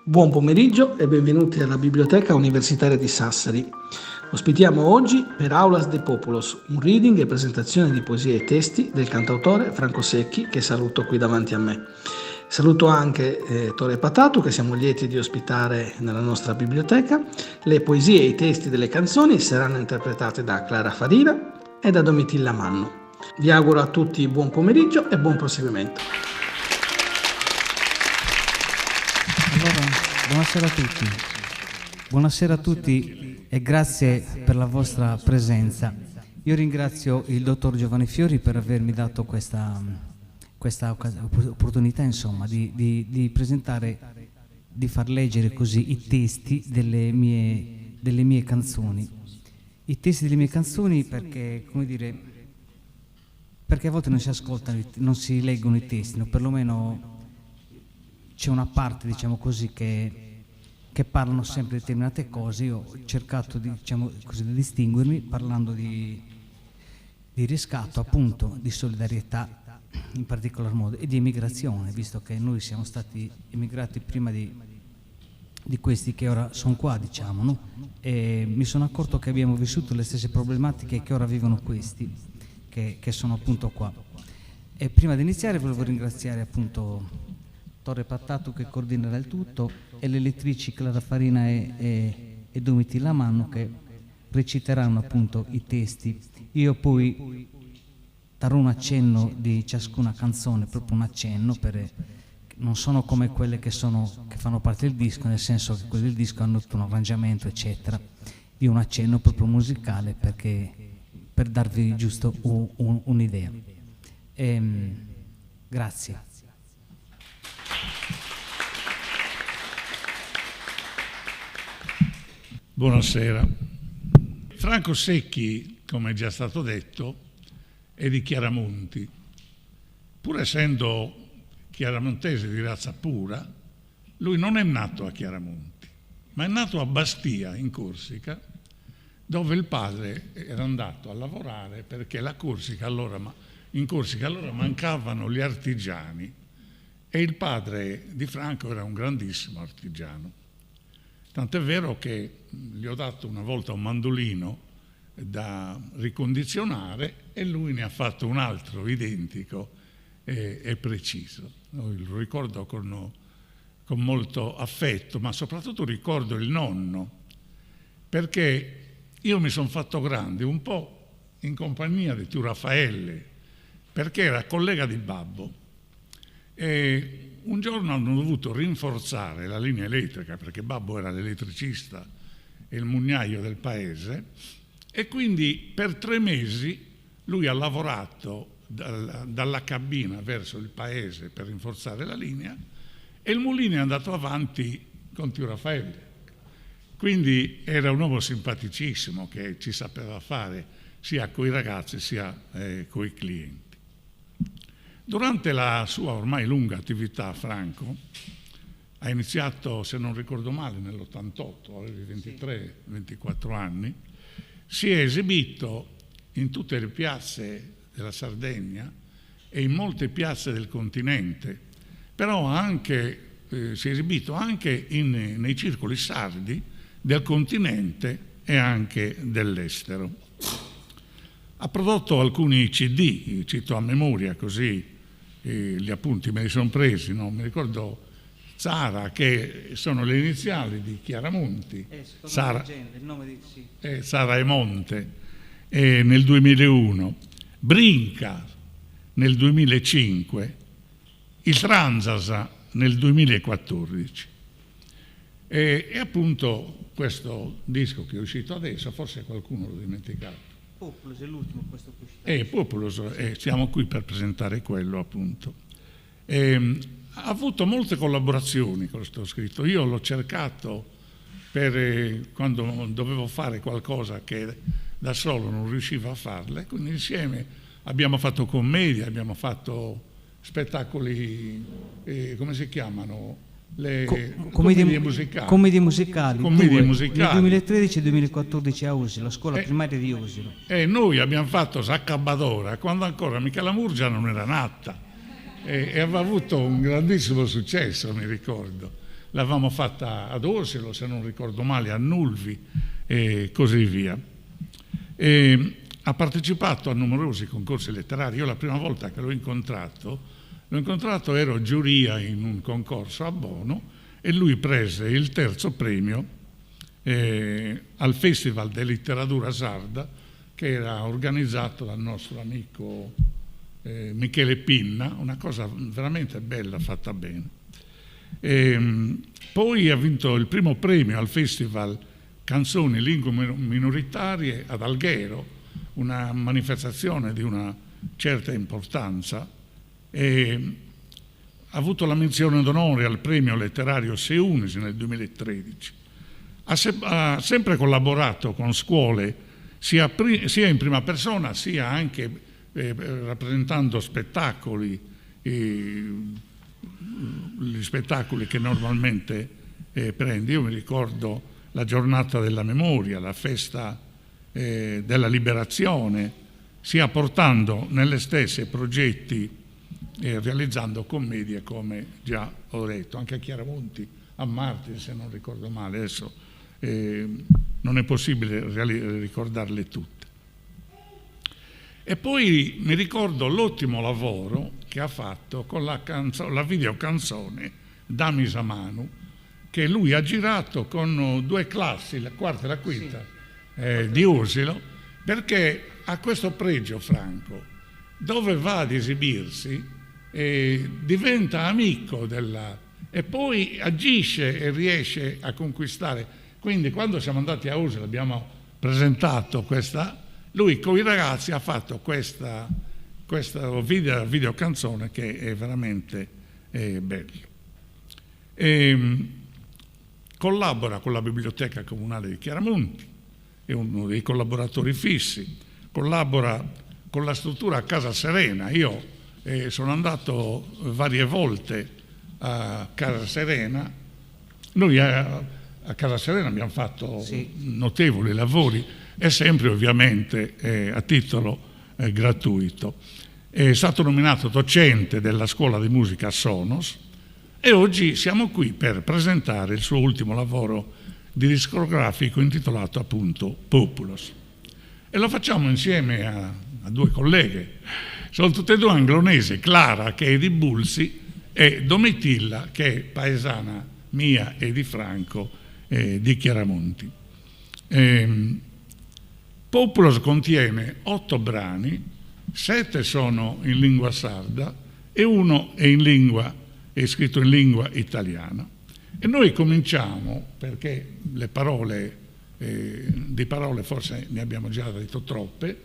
Buon pomeriggio e benvenuti alla Biblioteca Universitaria di Sassari. Ospitiamo oggi Per Aulas de Populos, un reading e presentazione di poesie e testi del cantautore Franco Secchi, che saluto qui davanti a me. Saluto anche Tore Patatu, che siamo lieti di ospitare nella nostra biblioteca. Le poesie e i testi delle canzoni saranno interpretate da Clara Farina e da Domitilla Manno. Vi auguro a tutti buon pomeriggio e buon proseguimento. Allora, buonasera a tutti. Buonasera a tutti e grazie per la vostra presenza. Io ringrazio il dottor Giovanni Fiori per avermi dato questa opportunità, insomma, di presentare, di far leggere così i testi delle mie canzoni. I testi delle mie canzoni perché, come dire, perché a volte non si ascoltano, non si leggono i testi, no? Perlomeno c'è una parte, diciamo così, che parlano sempre di determinate cose. Io ho cercato di, diciamo così, di distinguermi parlando di riscatto, appunto, di solidarietà in particolar modo e di emigrazione, visto che noi siamo stati emigrati prima di questi che ora sono qua, diciamo, no? E mi sono accorto che abbiamo vissuto le stesse problematiche che ora vivono questi, che sono appunto qua. E prima di iniziare volevo ringraziare appunto Tore Patatu, che coordinerà il tutto, e le lettrici Clara Farina e Domitilla Manno, che reciteranno appunto i testi. Io poi darò un accenno di ciascuna canzone, proprio un accenno, non sono come quelle che fanno parte del disco, nel senso che quelle del disco hanno tutto un arrangiamento, eccetera. Io un accenno proprio musicale per darvi giusto un'idea. Grazie. Buonasera. Franco Secchi, come è già stato detto, è di Chiaramonti. Pur essendo chiaramontese di razza pura, lui non è nato a Chiaramonti, ma è nato a Bastia, in Corsica, dove il padre era andato a lavorare perché in Corsica allora mancavano gli artigiani e il padre di Franco era un grandissimo artigiano. Tant'è vero che gli ho dato una volta un mandolino da ricondizionare e lui ne ha fatto un altro identico e preciso. Lo ricordo con molto affetto, ma soprattutto ricordo il nonno, perché io mi sono fatto grande un po' in compagnia di Tio Raffaele, perché era collega di babbo. E un giorno hanno dovuto rinforzare la linea elettrica perché babbo era l'elettricista e il mugnaio del paese, e quindi per 3 mesi lui ha lavorato dalla cabina verso il paese per rinforzare la linea e il mulino è andato avanti con Tio Raffaele. Quindi era un uomo simpaticissimo che ci sapeva fare sia coi ragazzi sia coi clienti. Durante la sua ormai lunga attività, Franco ha iniziato, se non ricordo male, nell'88, avevi 23-24 anni, si è esibito in tutte le piazze della Sardegna e in molte piazze del continente, però si è esibito anche nei circoli sardi del continente e anche dell'estero. Ha prodotto alcuni CD, cito a memoria così gli appunti me li sono presi, no? Mi ricordo Zara, che sono le iniziali di Chiaramonti, Sara e Monte, nel 2001, Brinca nel 2005, il Transasa nel 2014. E appunto questo disco che è uscito adesso, forse qualcuno l'ha dimenticato. Populous è l'ultimo, questo che Populous, siamo qui per presentare quello, appunto. Ha avuto molte collaborazioni con questo scritto. Io l'ho cercato quando dovevo fare qualcosa che da solo non riuscivo a farle, quindi insieme abbiamo fatto commedie, abbiamo fatto spettacoli, come si chiamano? Commedie musicali. Nel 2013 e 2014 a Usilo, la scuola primaria di Usilo. E noi abbiamo fatto Saccabadora quando ancora Michela Murgia non era nata e aveva avuto un grandissimo successo, mi ricordo. l'avevamo fatta ad Osilo, se non ricordo male, a Nulvi e così via. E ha partecipato a numerosi concorsi letterari. Io la prima volta che l'ho incontrato, ero giuria in un concorso a Bono e lui prese il 3° premio al Festival di Letteratura Sarda, che era organizzato dal nostro amico Michele Pinna, una cosa veramente bella, fatta bene. Poi ha vinto il primo premio al Festival Canzoni Lingue Minoritarie ad Alghero, una manifestazione di una certa importanza, e ha avuto la menzione d'onore al premio letterario Seunisi nel 2013. Ha sempre collaborato con scuole sia in prima persona sia anche rappresentando spettacoli, gli spettacoli che normalmente prende. Io mi ricordo la giornata della memoria, la festa della liberazione, sia portando nelle stesse progetti e realizzando commedie, come già ho detto, anche a Chiaramonti, a Martiri, se non ricordo male. Adesso non è possibile ricordarle tutte. E poi mi ricordo l'ottimo lavoro che ha fatto con la videocanzone Dami Samanu, che lui ha girato con 2 classi, la quarta e la quinta, di Osilo, perché ha questo pregio, Franco: dove va ad esibirsi diventa amico e poi agisce e riesce a conquistare. Quindi quando siamo andati a Osilo abbiamo presentato lui con i ragazzi ha fatto questa videocanzone che è veramente bella. Collabora con la Biblioteca Comunale di Chiaramonti, è uno dei collaboratori fissi, collabora con la struttura Casa Serena. Io sono andato varie volte a Casa Serena. Noi a Casa Serena abbiamo fatto notevoli lavori, e sempre ovviamente a titolo gratuito. È stato nominato docente della scuola di musica Sonos e oggi siamo qui per presentare il suo ultimo lavoro di discografico intitolato appunto Populos. E lo facciamo insieme a 2 colleghe, sono tutte e 2 anglonesi, Clara che è di Bulsi e Domitilla che è paesana mia e di Franco di Chiaramonti. Populos contiene 8 brani, 7 sono in lingua sarda e 1 è scritto in lingua italiana. E noi cominciamo, perché di parole forse ne abbiamo già detto troppe,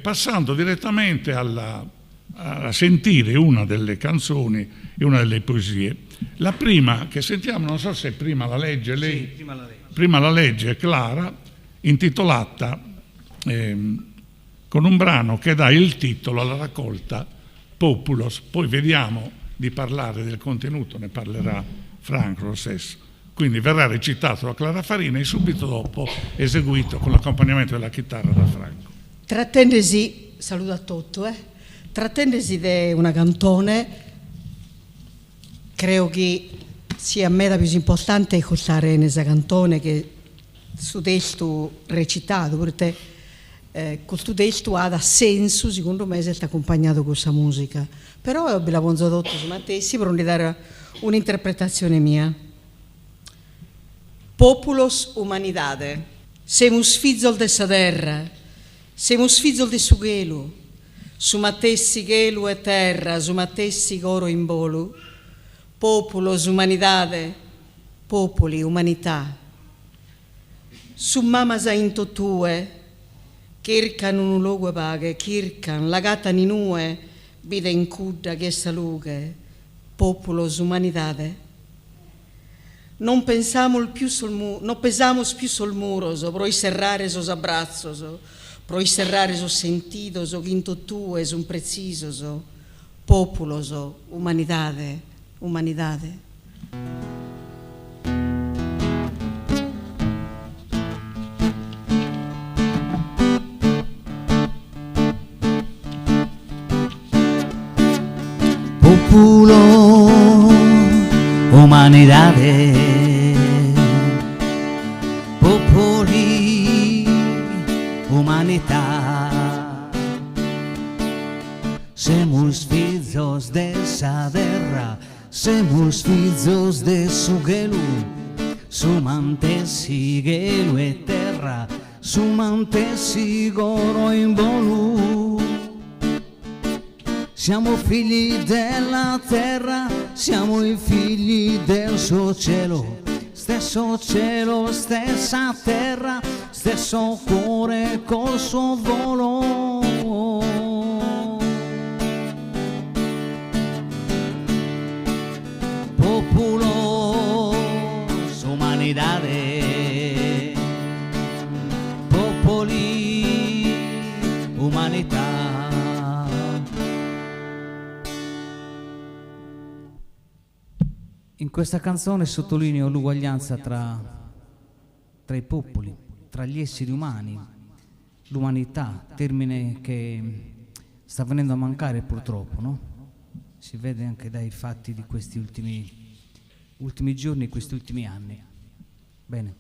passando direttamente a sentire una delle canzoni e una delle poesie. La prima che sentiamo, non so se prima la legge lei. Sì, prima la legge Clara, intitolata con un brano che dà il titolo alla raccolta Populos. Poi vediamo di parlare del contenuto, ne parlerà Franco lo stesso. Quindi verrà recitato da Clara Farina e subito dopo eseguito con l'accompagnamento della chitarra da Franco. Trattendesi, saluto a tutti, trattendesi di una cantone, credo che sia a me la più importante ascoltare questa cantone che su testo recitato, perché questo testo ha senso, secondo me, se è accompagnato con questa musica. Però ho la tradotto su Mattessi per dare un'interpretazione mia. Populos humanidade, semus fizzol dessa terra, semus fizzol de su chelu, su Mattessi chelu e terra, su Mattessi coro in bolu. Populos humanidade, popoli, umanità. Su mamasa into tue, Kirkan un luogo paghe, Kirkan, la gatta ninue, vide in cudda che salughe, populos humanidade. Non pensamos più sul muro, pro serrare sos abbrazzos, pro serrare sos sentidos, quinto tue, son precisos, populos, humanidade, humanidade. Populo, humanidad, umanidade, popoli, humanità. Semus filhos dessa terra, semus filhos de su gelu, su mantessi gelu e terra, su mantessi goro in volu. Siamo figli della terra, siamo i figli del suo cielo, stessa terra, stesso cuore col suo volo. Populos, umanidade, popoli, umanità. In questa canzone sottolineo l'uguaglianza tra i popoli, tra gli esseri umani, l'umanità, termine che sta venendo a mancare purtroppo, no? Si vede anche dai fatti di questi ultimi giorni, questi ultimi anni. Bene.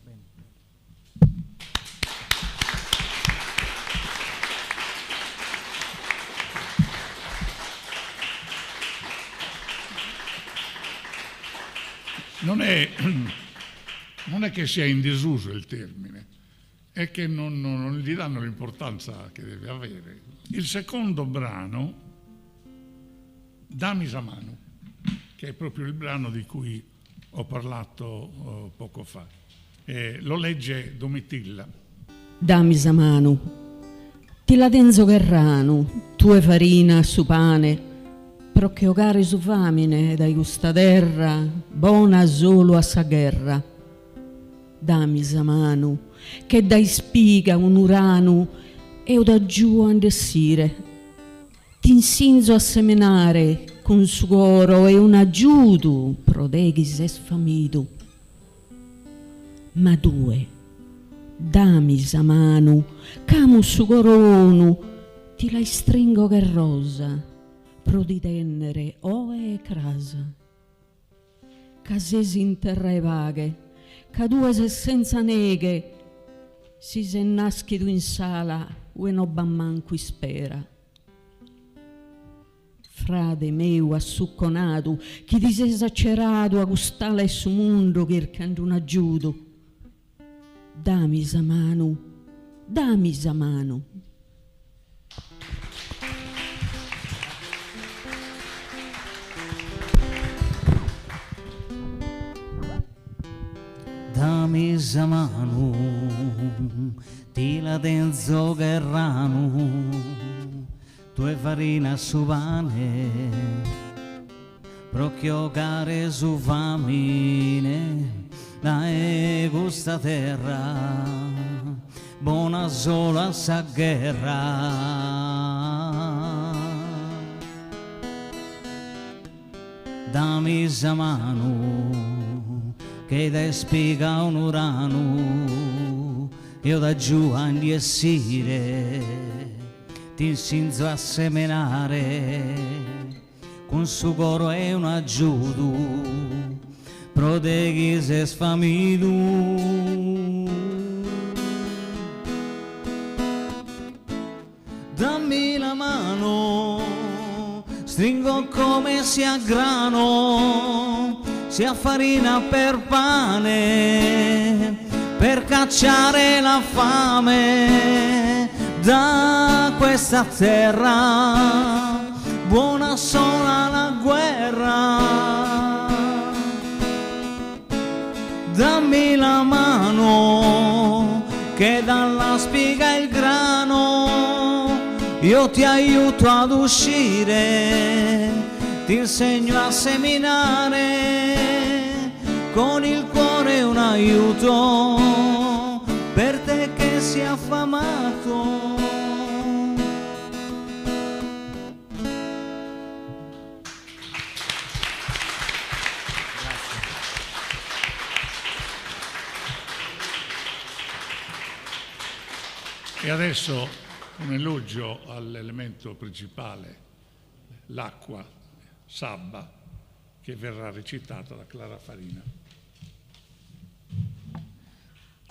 Non è che sia in disuso il termine, è che non gli danno l'importanza che deve avere. Il secondo brano, Dammi Zamanu, che è proprio il brano di cui ho parlato poco fa. Lo legge Domitilla. Dammi Zamanu, ti la denzo Gerranu, tue farina su pane, però che ogare su famine dai gusta terra, buona solo a sa guerra. Dammi Zamanu, che dai spiga un uranu, e o da giù a indessire. Ti insinzo a seminare con suoro e un aggiudu, prodeghi se sfamidu. Ma due, dammi Zamanu, camu su coronu, ti la stringo che rosa, pro di tennere oe e crasa. Casesi in terra e vaghe, ca due se senza neghe, si se naschidu in sala, ue no bammanqui spera. Frade meu assucconadu, chi ti sei esacerado a gustare su mondo cercando un aggiudo. Dammi Zamanu, dammi Zamanu. Dammi Zamanu, ti la denzo Gerranu, tue farina su pane, procchio care su famine, dai gusta terra, buona sola sa guerra. Dammi Zamanu, che da spiga un uranu, io da giù a indiessire, ti insinzo a seminare, con su coro e un aggiudu, prodeghi se sfamidu. Dammi la mano, stringo come sia grano, sia farina per pane, per cacciare la fame da questa terra, buona sola la guerra. Dammi la mano che dalla spiga il grano, io ti aiuto ad uscire, ti insegno a seminare, con il cuore un aiuto per te che sei affamato. E adesso un elogio all'elemento principale, l'acqua, Sabba, che verrà recitata da Clara Farina.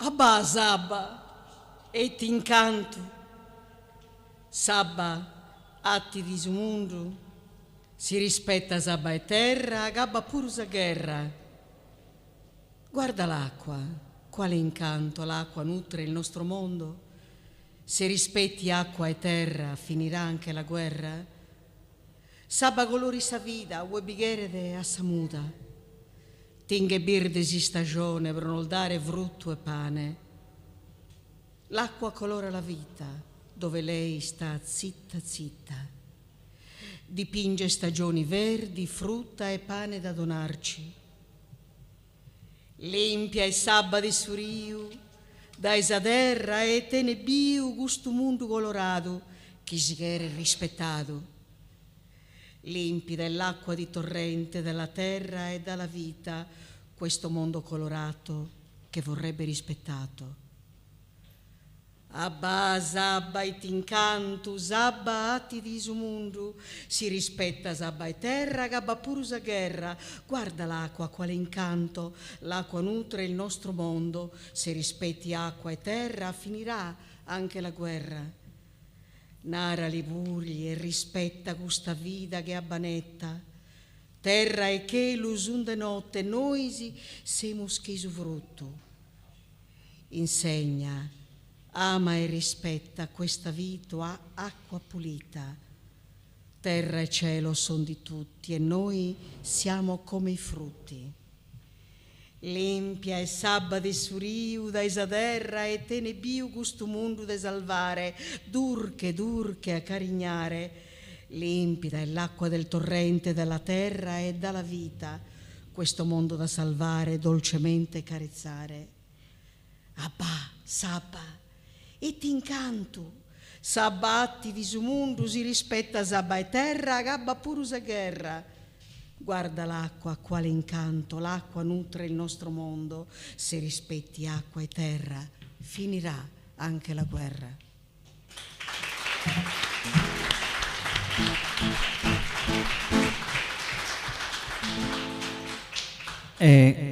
Abba Sabba, e ti incanto. Sabba, atti di sumundu, si rispetta Sabba e terra, gabba pur sa guerra. Guarda l'acqua, quale incanto l'acqua nutre il nostro mondo. Se rispetti acqua e terra, finirà anche la guerra. Sabba colori sa vita, ue bigherede a samuta. Tinghe birde si stagione per non dare frutto e pane. L'acqua colora la vita, dove lei sta zitta zitta. Dipinge stagioni verdi, frutta e pane da donarci. Limpia e sabba di suriu, da esaderra e tenebiu gusto mundo colorato, chi si chiede rispettato. Limpida è l'acqua di torrente della terra e dalla vita, questo mondo colorato che vorrebbe rispettato. Abba, Sabba, e t'incanto, Sabba, atti di sumundu, si rispetta Sabba e terra, gabba purusa guerra. Guarda l'acqua, quale incanto, l'acqua nutre il nostro mondo, se rispetti acqua e terra, finirà anche la guerra. Nara li burli e rispetta questa vita che abbanetta. Terra e che l'usunde notte, noi semus che su frutto. Insegna, ama e rispetta questa vita acqua pulita. Terra e cielo son di tutti e noi siamo come i frutti. Limpia e sabba de suriu da esaderra e tenebiu gusto mundo de salvare, durche a carignare. Limpida è l'acqua del torrente della terra e dalla vita, questo mondo da salvare, dolcemente carezzare. Abba, Sabba, e t'incanto, Sabba atti di su mundo si rispetta Sabba e terra, gabba purusa guerra. Guarda l'acqua, quale incanto, l'acqua nutre il nostro mondo, se rispetti acqua e terra, finirà anche la guerra.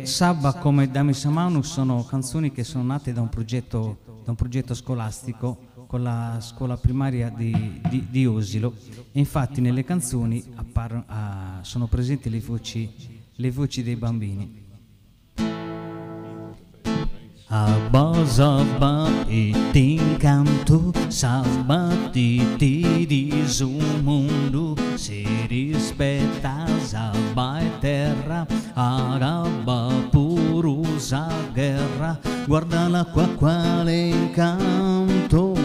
Sabba come Dami Samanu sono canzoni che sono nate da un progetto scolastico con la scuola primaria di Osilo, e infatti nelle canzoni sono presenti le voci dei bambini. Abba Sabba e t'incanto, Sabba ti di su mondo, si rispetta Sabba e terra, agabba purusa guerra. Guarda l'acqua quale incanto,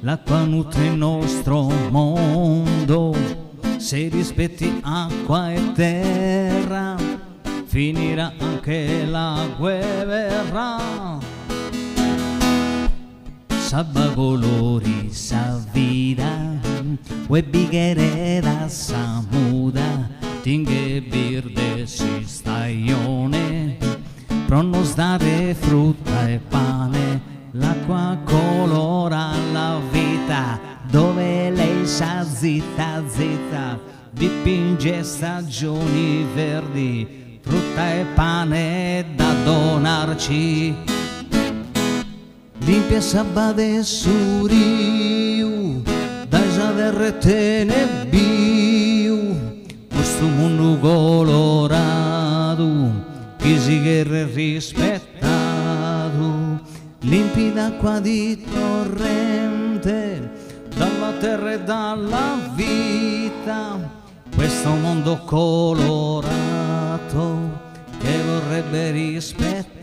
l'acqua nutre il nostro mondo, se rispetti acqua e terra, finirà anche la guerra. Sabba colori sa vida, ue bighere da samuda, tinghe birde si stagione, pro nos dare frutta e pane. L'acqua colora la vita, dove lei sa zitta zitta, dipinge stagioni verdi, frutta e pane da donarci. Limpia sabba de suriu, da esaderre tenebiu, questo mondo colorato, chi si chiede rispettato. Limpida acqua di torrente, dalla terra e dalla vita, questo mondo colorato che vorrebbe rispettato.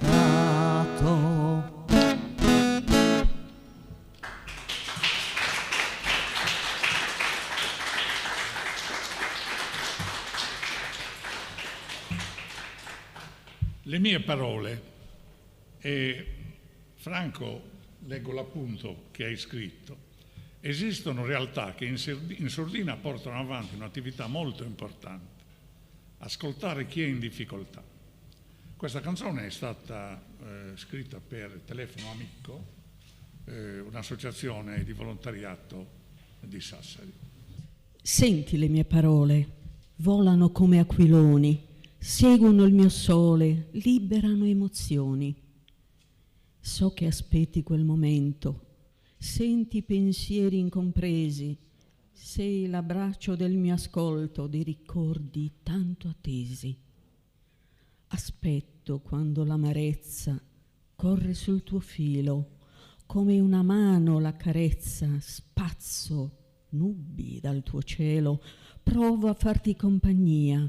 Le mie parole, e Franco, leggo l'appunto che hai scritto, esistono realtà che in sordina portano avanti un'attività molto importante, ascoltare chi è in difficoltà. Questa canzone è stata scritta per Telefono Amico, un'associazione di volontariato di Sassari. Senti le mie parole, volano come aquiloni, seguono il mio sole, liberano emozioni. So che aspetti quel momento, senti pensieri incompresi, sei l'abbraccio del mio ascolto, dei ricordi tanto attesi. Aspetto quando l'amarezza corre sul tuo filo, come una mano la carezza, spazzo nubi dal tuo cielo, provo a farti compagnia.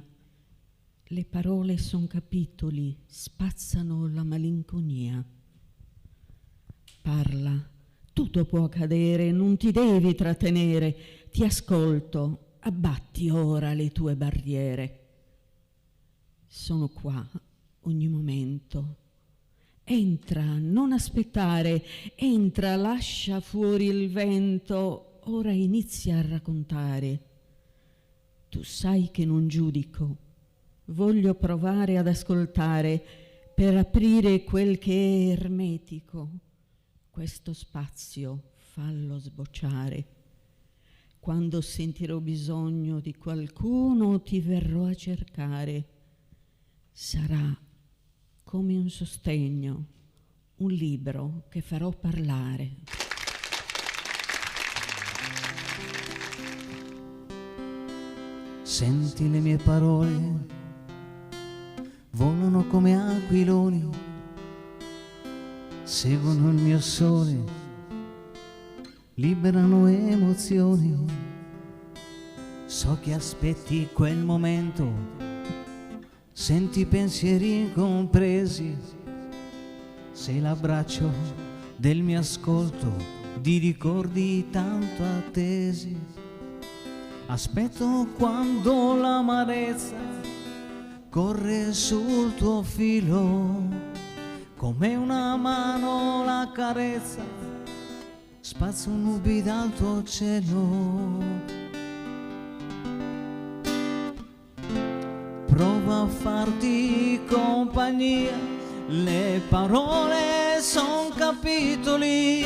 Le parole son capitoli, spazzano la malinconia. Parla, tutto può accadere, non ti devi trattenere, ti ascolto, abbatti ora le tue barriere. Sono qua ogni momento. Entra, non aspettare, entra, lascia fuori il vento, ora inizia a raccontare. Tu sai che non giudico, voglio provare ad ascoltare per aprire quel che è ermetico. Questo spazio fallo sbocciare. Quando sentirò bisogno di qualcuno ti verrò a cercare. Sarà come un sostegno, un libro che farò parlare. Senti le mie parole, volano come aquiloni, seguono il mio sole, liberano emozioni. So che aspetti quel momento, senti pensieri incompresi, sei l'abbraccio del mio ascolto, di ricordi tanto attesi. Aspetto quando l'amarezza corre sul tuo filo, come una mano la carezza, spazzo nubi dal tuo cielo. Prova a farti compagnia, le parole son capitoli,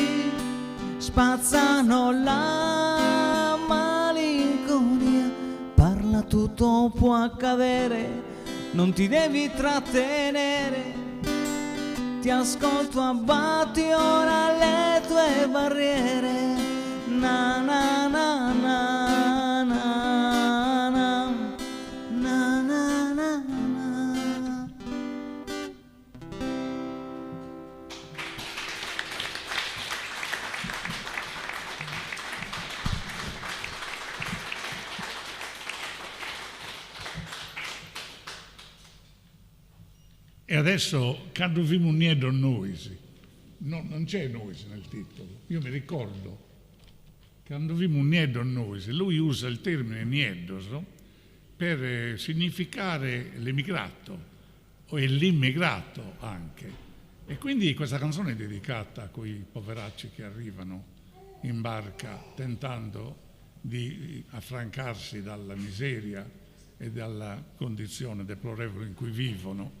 spazzano la malinconia. Parla, tutto può accadere, non ti devi trattenere. Ti ascolto, abbatti ora le tue barriere. Na na na na na na. Na, na, na, na. E adesso quando vimo un niedo noisi, no, non c'è noisi nel titolo, io mi ricordo, quando vimo un niedo noisi, lui usa il termine niedos, no? Per significare l'emigrato o l'immigrato anche. E quindi questa canzone è dedicata a quei poveracci che arrivano in barca tentando di affrancarsi dalla miseria e dalla condizione deplorevole in cui vivono.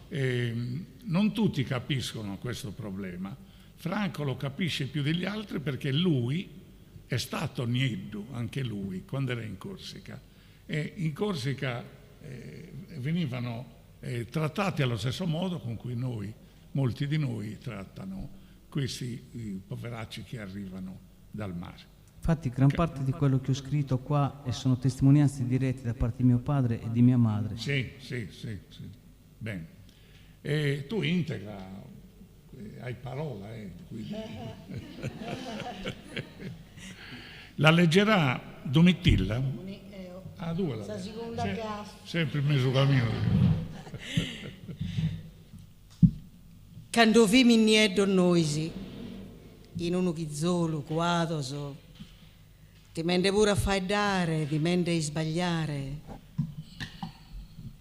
E non tutti capiscono questo problema. Franco lo capisce più degli altri perché lui è stato nieddu, anche lui, quando era in Corsica. E in Corsica venivano trattati allo stesso modo con cui molti di noi trattano questi poveracci che arrivano dal mare. Infatti gran parte di quello che ho scritto qua sono testimonianze dirette da parte di mio padre e di mia madre. Sì. Bene. E tu integra, hai parola, quindi. La leggerà Domitilla? Ah, due la sempre in mezzo cammino. Quando vimi nieddo noisi, in uno chizzolo, quadoso, ti mende pure a faidare, ti mende a sbagliare.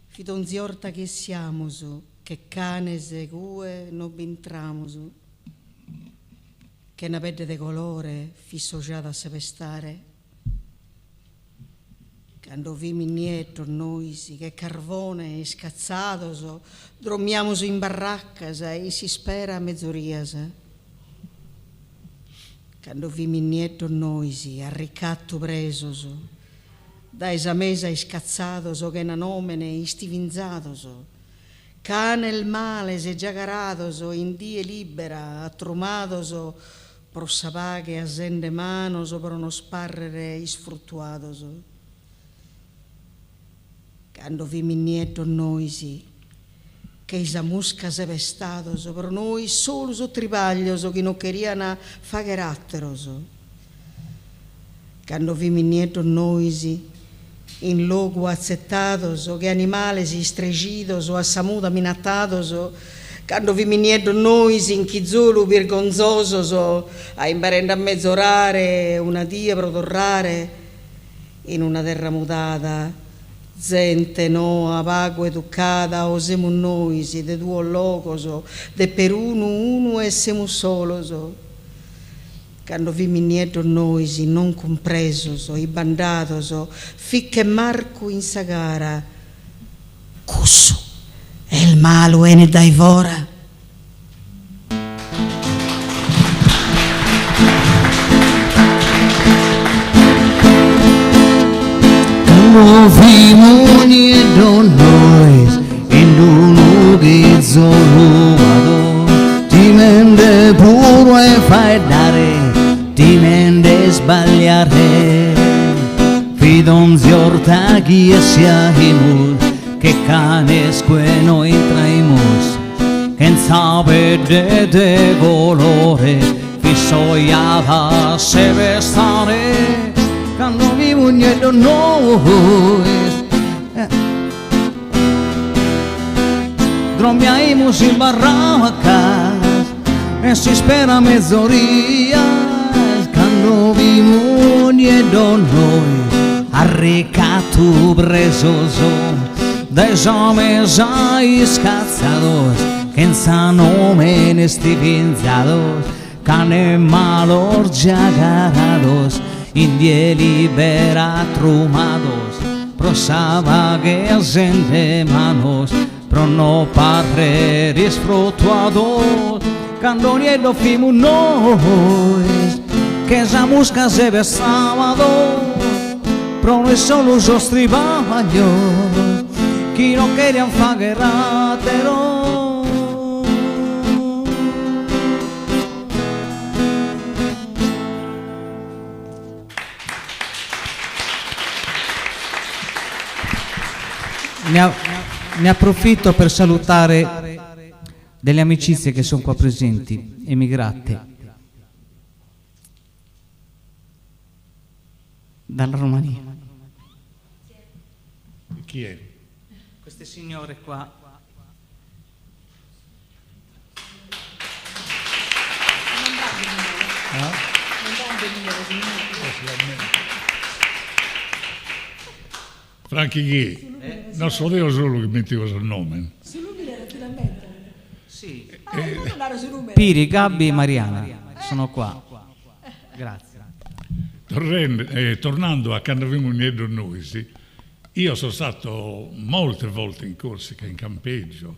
Fidonzi orta che siamo su, che cane segue non bintramo su, che una pelle di colore fisso già da sepestare. Quando vimi nietto noisi, che carbone scazzato so, dormiamo su in barracca e si spera a mezzoria. Quando vimi nietto noisi, a ricatto preso so, da esa mesa scazzato so, che na nomene stivinzato so, cane il male se giagaradoso in die libera, attrumadoso, pro sapaghe a sende manoso, pro non sparrere isfruttuadoso. Quando vi minnietto noisi, che isa musca se vestadoso, pro noi solo so tribaglioso, che non queriano fagheratteroso. Quando vi minnietto noisi, in logo accettadoso, che animale si stregidoso, a samuda minatadoso, quando vi minnietto noisi in chizolo vergonzoso, a imparendo a mezz'orare, una dia prodorrare, in una terra mutata, gente no, a vago educata, o siamo noisi, de duo locoso, de per uno e siamo soloso. Quando vi minnietto noisi, non compresoso, i bandatoso, ficche Marco in sagara, cusso, e il malo e ne dai vora. Quando vi minnietto noisi, in un ugizzo rubato, ti mende puro e fai dare, ti mende sbagliare, fidonzi ortaghi e siahimus, che canesque noi traimus, che non sapete de colore, fissoiava se vestare, quando vi mugnetto noi, drommiaimus in barracca, e si spera mezzoria, quando vi mugnetto noi, arrecato presoso, dai homes ai scazzados, que en sanome nestivinzados, cane malor jagarados, indie libera trumados, prosaba que de manos, pro no parre disfrutuados, candoniendo fimu nois, que esa musca se ve sábado, pro no solo los tribaglios, chi non querían fagheratero. Ne approfitto per salutare delle amicizie che sono qua presenti, emigrate dalla Romania. Chi è? Queste signore qua. Franchi chi? Non sapevo solo che mettevo sul nome. Sì. Piri, Gabbi e Mariana sono qua. Grazie. Tornando a quando avevamo unito noi, sì, io sono stato molte volte in Corsica, in campeggio,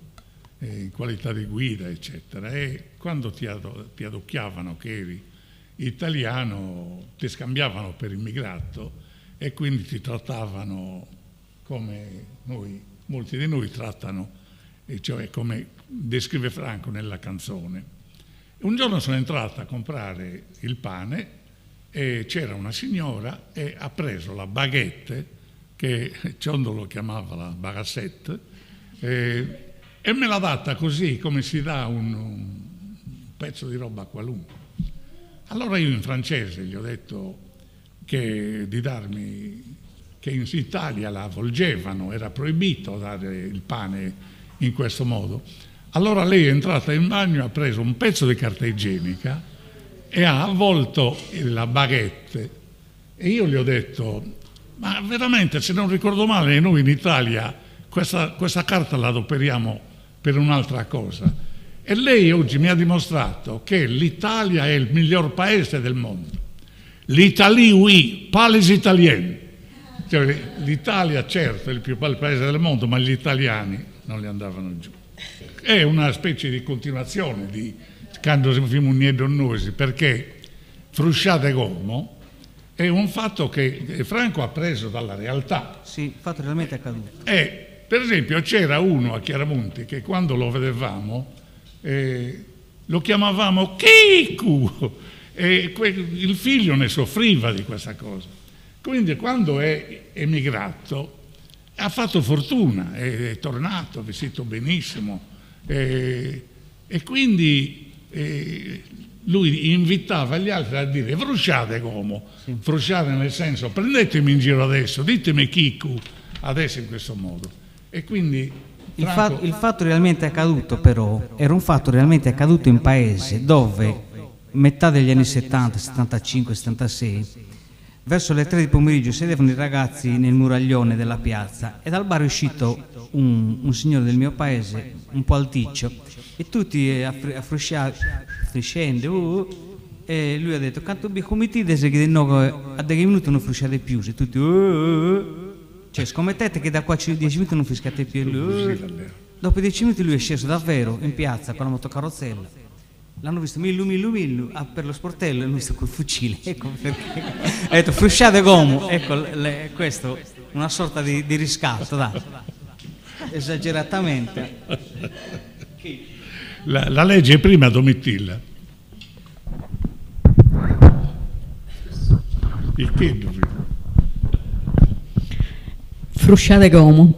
in qualità di guida, eccetera, e quando ti adocchiavano che eri italiano, ti scambiavano per immigrato e quindi ti trattavano come molti di noi trattano, e cioè come descrive Franco nella canzone. Un giorno sono entrata a comprare il pane e c'era una signora e ha preso la baguette, che Ciondo lo chiamava la bagassette, e me l'ha data così come si dà un pezzo di roba qualunque. Allora io in francese gli ho detto che in Italia la avvolgevano, era proibito dare il pane in questo modo. Allora lei è entrata in bagno, ha preso un pezzo di carta igienica e ha avvolto la baguette, e io gli ho detto: ma veramente, se non ricordo male, noi in Italia questa carta la adoperiamo per un'altra cosa. E lei oggi mi ha dimostrato che l'Italia è il miglior paese del mondo. L'Italie, oui, pas les italiens. Cioè, l'Italia, certo, è il più bel paese del mondo, ma gli italiani non li andavano giù. È una specie di continuazione di quando siamo uniti noi, perché Frusciate Como è un fatto che Franco ha preso dalla realtà. Sì, fatto realmente accaduto. E Per esempio c'era uno a Chiaramonti che quando lo vedevamo lo chiamavamo Chiku, e il figlio ne soffriva di questa cosa. Quindi quando è emigrato ha fatto fortuna, è tornato, ha vestito benissimo, e quindi lui invitava gli altri a dire frusciate come, frusciate nel senso prendetemi in giro adesso, ditemi Chiku adesso in questo modo. E quindi il fatto realmente accaduto però era un fatto realmente accaduto in paese dove metà degli anni 70, 75, 76 verso le 3 di pomeriggio sedevano i ragazzi nel muraglione della piazza e dal bar è uscito un signore del mio paese un po' alticcio e tutti affriscendo e lui ha detto canto come ti dice che a 10 minuti non frusciate più, se tutti cioè scommettete che da qua 10 minuti non fischiate più. Dopo 10 minuti lui è sceso davvero in piazza con la motocarrozzella, l'hanno visto millu per lo sportello e l'hanno visto col fucile, ecco perché ha detto frusciate come, ecco questo una sorta di riscatto, dai, esageratamente. La legge prima Domitilla. Il che frusciate come.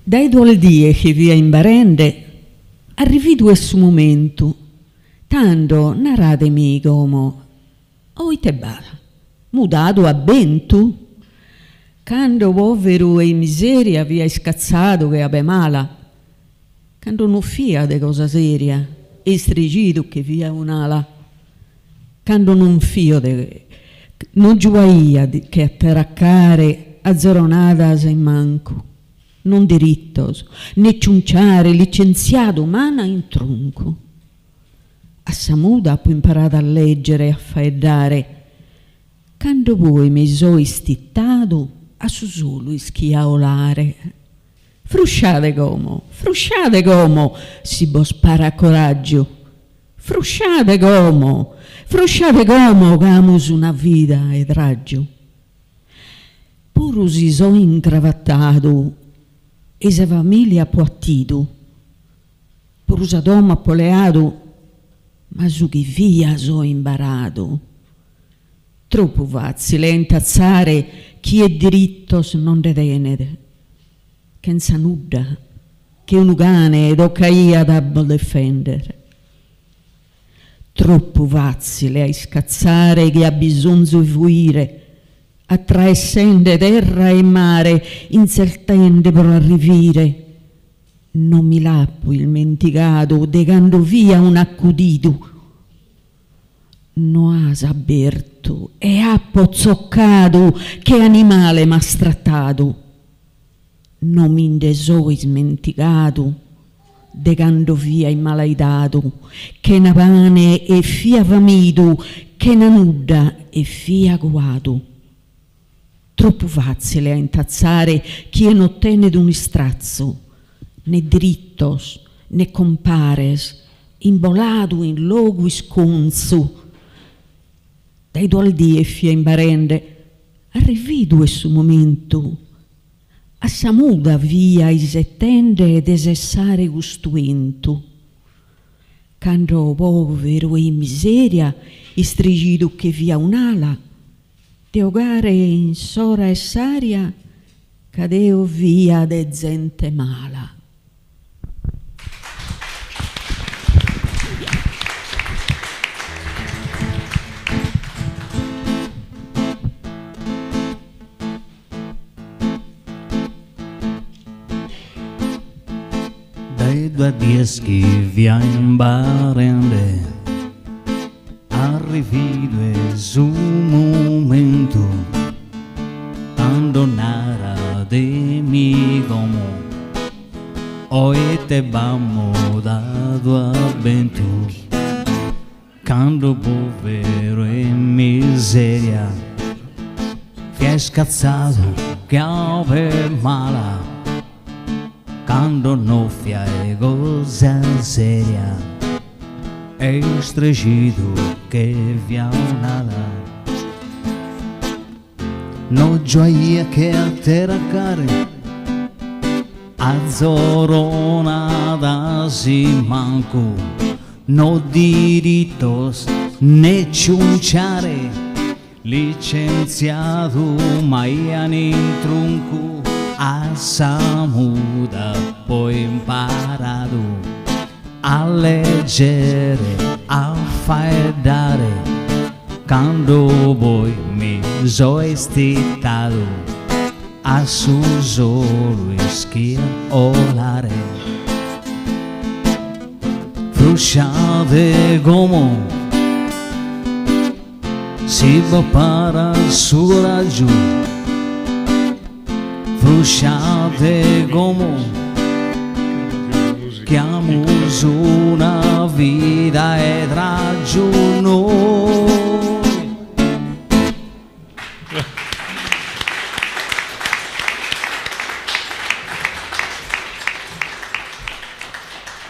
Dai due die che via in barende arrivi a su momento, tanto narratemi come, te bada, mudato a bentu, quando povero e miseria via scazzato che abbia mala, quando non fia de cosa seria, e strigito che via un'ala, quando non fio de, non gioia che atterraccare a zoronata se manco. Non diritto, né ciunciare, licenziato, mana in tronco. A Samuda può imparare a leggere e a faeddare. Quando voi mi so istittato, a su solo ischiaolare. Frusciate como, si può spara a coraggio. Frusciate como, che amus una vita ed raggio. Pur si so incravattato, e se famiglia poattido, pur sa doma poleato, ma su chi via so imbarato. Troppo vazzile intazzare chi è diritto se non detenere, che non sa nuda, che un cane ed occaia da difendere. Troppo vazzile a scazzare chi ha bisogno di fuire, attraessende terra e mare, incertende per arrivire. Non mi lappo il menticato, degando via un accudito. No ha saberto e ha pozzoccato che animale m'ha strattato. Non mi indesoi smenticato, degando via il malaitato, che na pane e fia famito, che na nudda e fia guato. Troppo facile a intazzare chi non ottene d'un istrazzo, né drittos, né compares, imbolato in logo sconzo. Dai dualdi e fia in barende, arrivido e su momento, a Samuda via isettende ed esessare gustuento. Quando povero e in miseria, istrigido che via un'ala, teogare in sora e saria, cadeo via de gente mala. Dai due dischi via in barende arrivido su momento quando nara de mi como hoy te vamos dado a vento quando povero e miseria che è scazzato che ave mala quando non fia e cosa seria è stregito che via un'ala. No gioia che a terra care Azzorona da si manco, no diritos ne ciunciare, licenziato mai in trunco, a samuda poi imparato a leggere, a faedare, quando poi mi so estitato a su solo schiolare, frusciate come si può para su laggiù, frusciate come chiamo su una vita e ragione.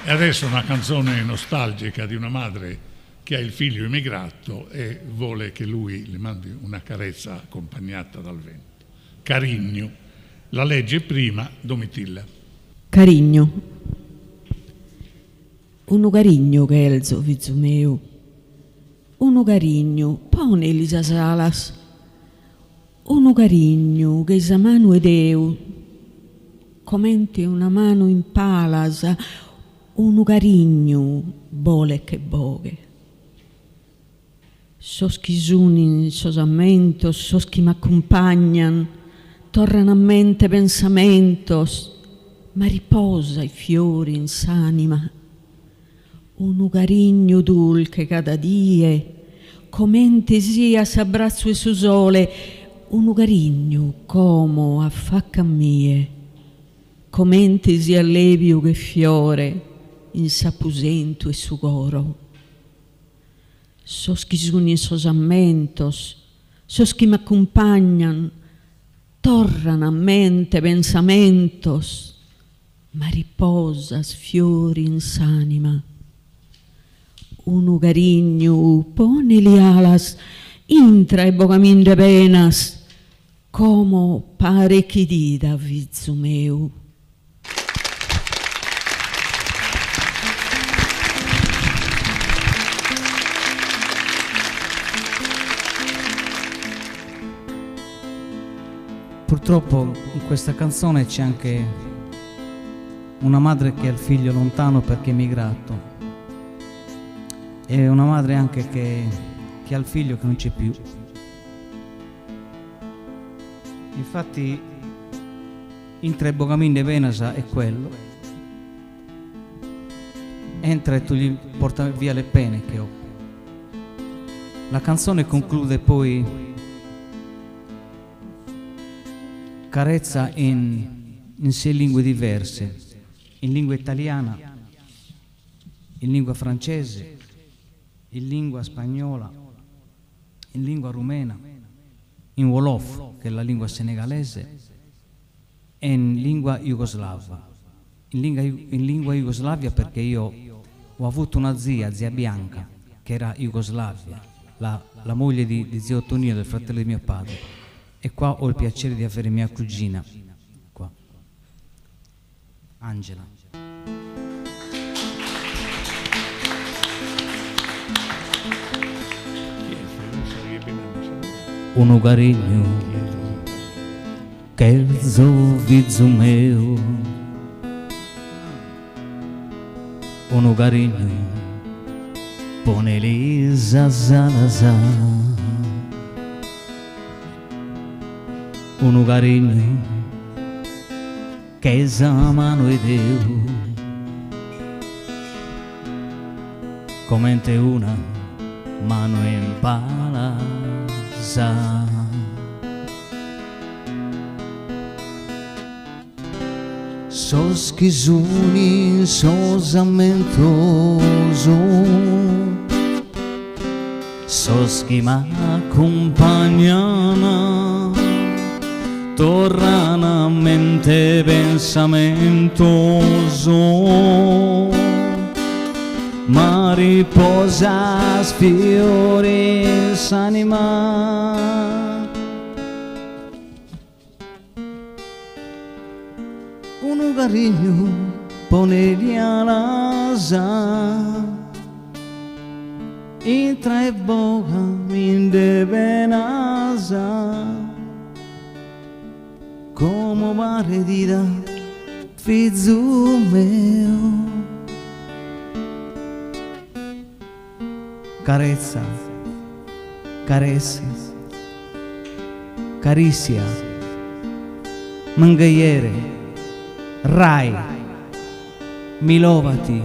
E adesso una canzone nostalgica di una madre che ha il figlio immigrato e vuole che lui le mandi una carezza accompagnata dal vento. Carigno, la legge prima Domitilla. Carigno. Uno carigno che è il zovizzo mio. Uno carigno, pone Elisa Salas. Uno carigno che sa mano ed eu. Commente una mano in palasa. Uno carigno, bole che boghe. Sos chi suni in sosammentos, sos chi m'accompagnan, torrano a mente pensamentos, ma riposa i fiori in s'anima. Uno carigno dul che cada die, commente sia s'abbraccio e su sole, uno carigno como a facca mie, commente sia levio che fiore, in s'apusento e su coro. Sos chi suni in sosammentos, sos chi m'accompagnan, torrano a mente pensamentos, ma riposa fiori in s'anima. Uno carigno pone le alas, intra e bocamin de penas, como pare chi dida vizzo meu. Purtroppo in questa canzone c'è anche una madre che ha il figlio lontano perché è emigrato e una madre anche che ha il figlio che non c'è più. Infatti in tre bocamin de venasa è quello, entra e tu gli porta via le pene che ho. La canzone conclude poi carezza in sei lingue diverse, in lingua italiana, in lingua francese, in lingua spagnola, in lingua rumena, in Wolof, che è la lingua senegalese, e in lingua jugoslava. In lingua jugoslavia perché io ho avuto una zia Bianca, che era Jugoslavia, la moglie di zio Tonino, del fratello di mio padre. E qua ho il piacere di avere mia cugina, qua, Angela. Uno carigno che è il zovizzo meu, uno carigno pone Elisa Salazar. Uno carigno che sa mano e Deu, commente una mano in palasa. Sos chi suni sosamentoso, sos chi m'accompagnano, torna a mente pensamentoso, ma riposa fiori s'anima. Uno varinho poneria lasa entra e boca minde benasa como maredida fizu meu carezza caresse carícia mangaiere rai milovati.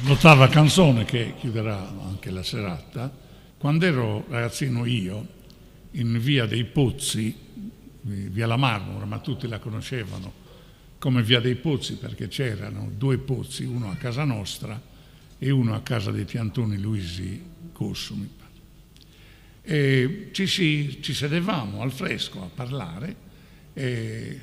L'ottava canzone che chiuderà anche la serata, quando ero ragazzino io, in via dei Pozzi, via la Marmora, ma tutti la conoscevano come via dei Pozzi perché c'erano due pozzi, uno a casa nostra e uno a casa di Tiantoni Luisi Corso, mi pare. E ci sedevamo al fresco a parlare e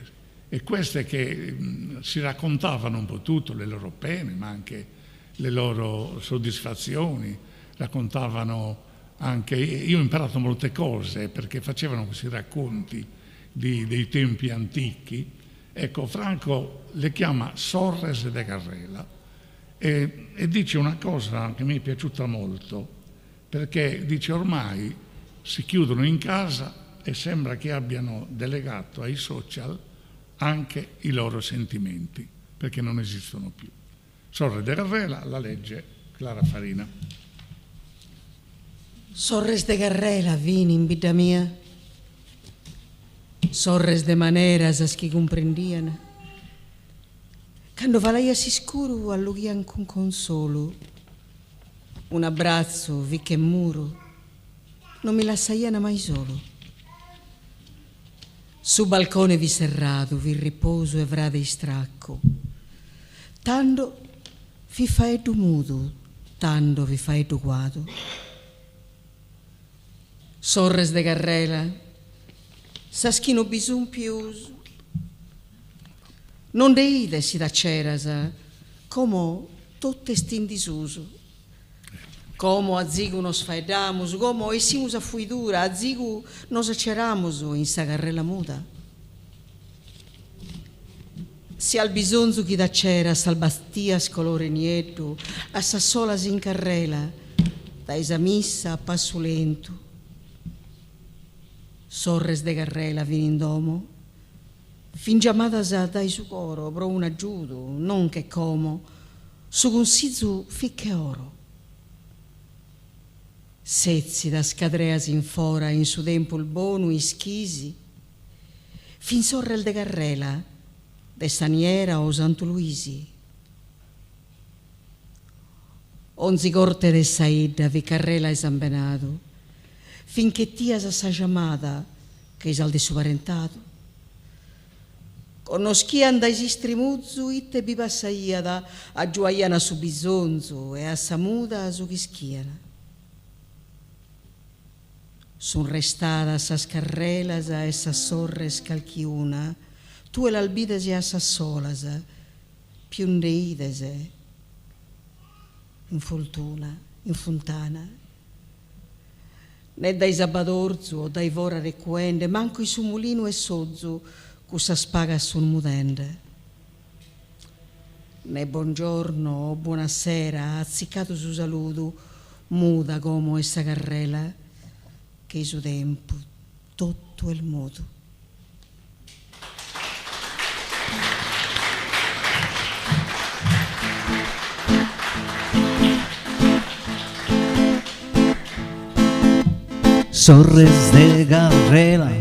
queste che si raccontavano un po' tutto, le loro pene, ma anche le loro soddisfazioni, raccontavano anche, io ho imparato molte cose perché facevano questi racconti dei tempi antichi. Ecco, Franco le chiama Sorres de Garrela e dice una cosa che mi è piaciuta molto, perché dice ormai si chiudono in casa e sembra che abbiano delegato ai social anche i loro sentimenti, perché non esistono più. Sorres de Garrela la legge Clara Farina. Sorres de Garrela vini in vita mia, sorres de maneras as che comprendian, quando valaia si scuro allughian con consolo, un abbraccio vi che muro, non mi lasciaiano mai solo. Su balcone vi serrato, vi riposo e vrade stracco, tanto vi fai tu mudo, tanto vi fai tu guado. Sorres de Garrela, saschino bisogno più, non deide si da cerasa, come tutte sti in disuso, come a zigu nos faedamus, come esimus a fuidura, a zigu nos aceramus in sa Garrela muda. Si al bisonzo chi da c'era, salbastias colore nieto, a sa sola in carrela, da esamissa a passo lento. Sorres de Garrela vini in domo, fin giamadas a dai su coro, pro un aggiudo, non che como, su consizu ficche oro. Sezzi da scadreas in fora, in su tempo il bonu, ischisi, fin Sorrel de Garrela, de Saniera o Santo Luisi. Onzi corte de Saida vi carrela esambenado, finché tias a sa chamada, che es al de su parentado. Conoschian da esistrimuzzu itte biba saiada, a giuaiana su bisonzo e a samuda a su chischiana. Sun restada sas carrelas a essa sorres calchiuna, tu e l'albidese a sassolas, più deidese, in fortuna, in fontana. Né dai sabadorzu o dai vora requende, manco i su mulino e sozzu, cu sa spaga sul mudende. Né buongiorno o buonasera, azziccato su saludo, muda come essa carrela, che su tempo tutto il modo. Sorres de Garrela,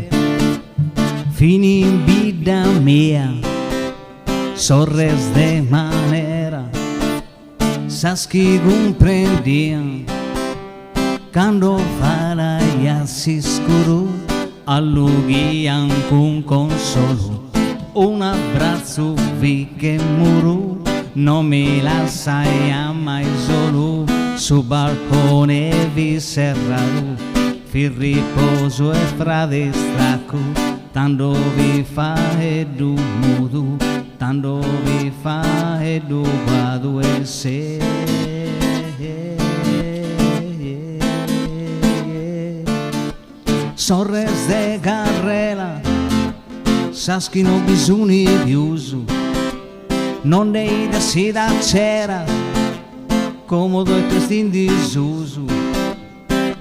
fini in vida mia, sorres de manera, saschi comprendian, quando falaia si scuro, allughian con consolo, un abbraccio vi che muro, non mi lasciai mai solo, su balcone vi serrato, fi riposo e frade stracco, tanto vi fa e du mudo, quando vi fa e due due se. Sorres de carrela, sas che non bisogna di uso, non dei da si da c'era, comodo e triste in disuso,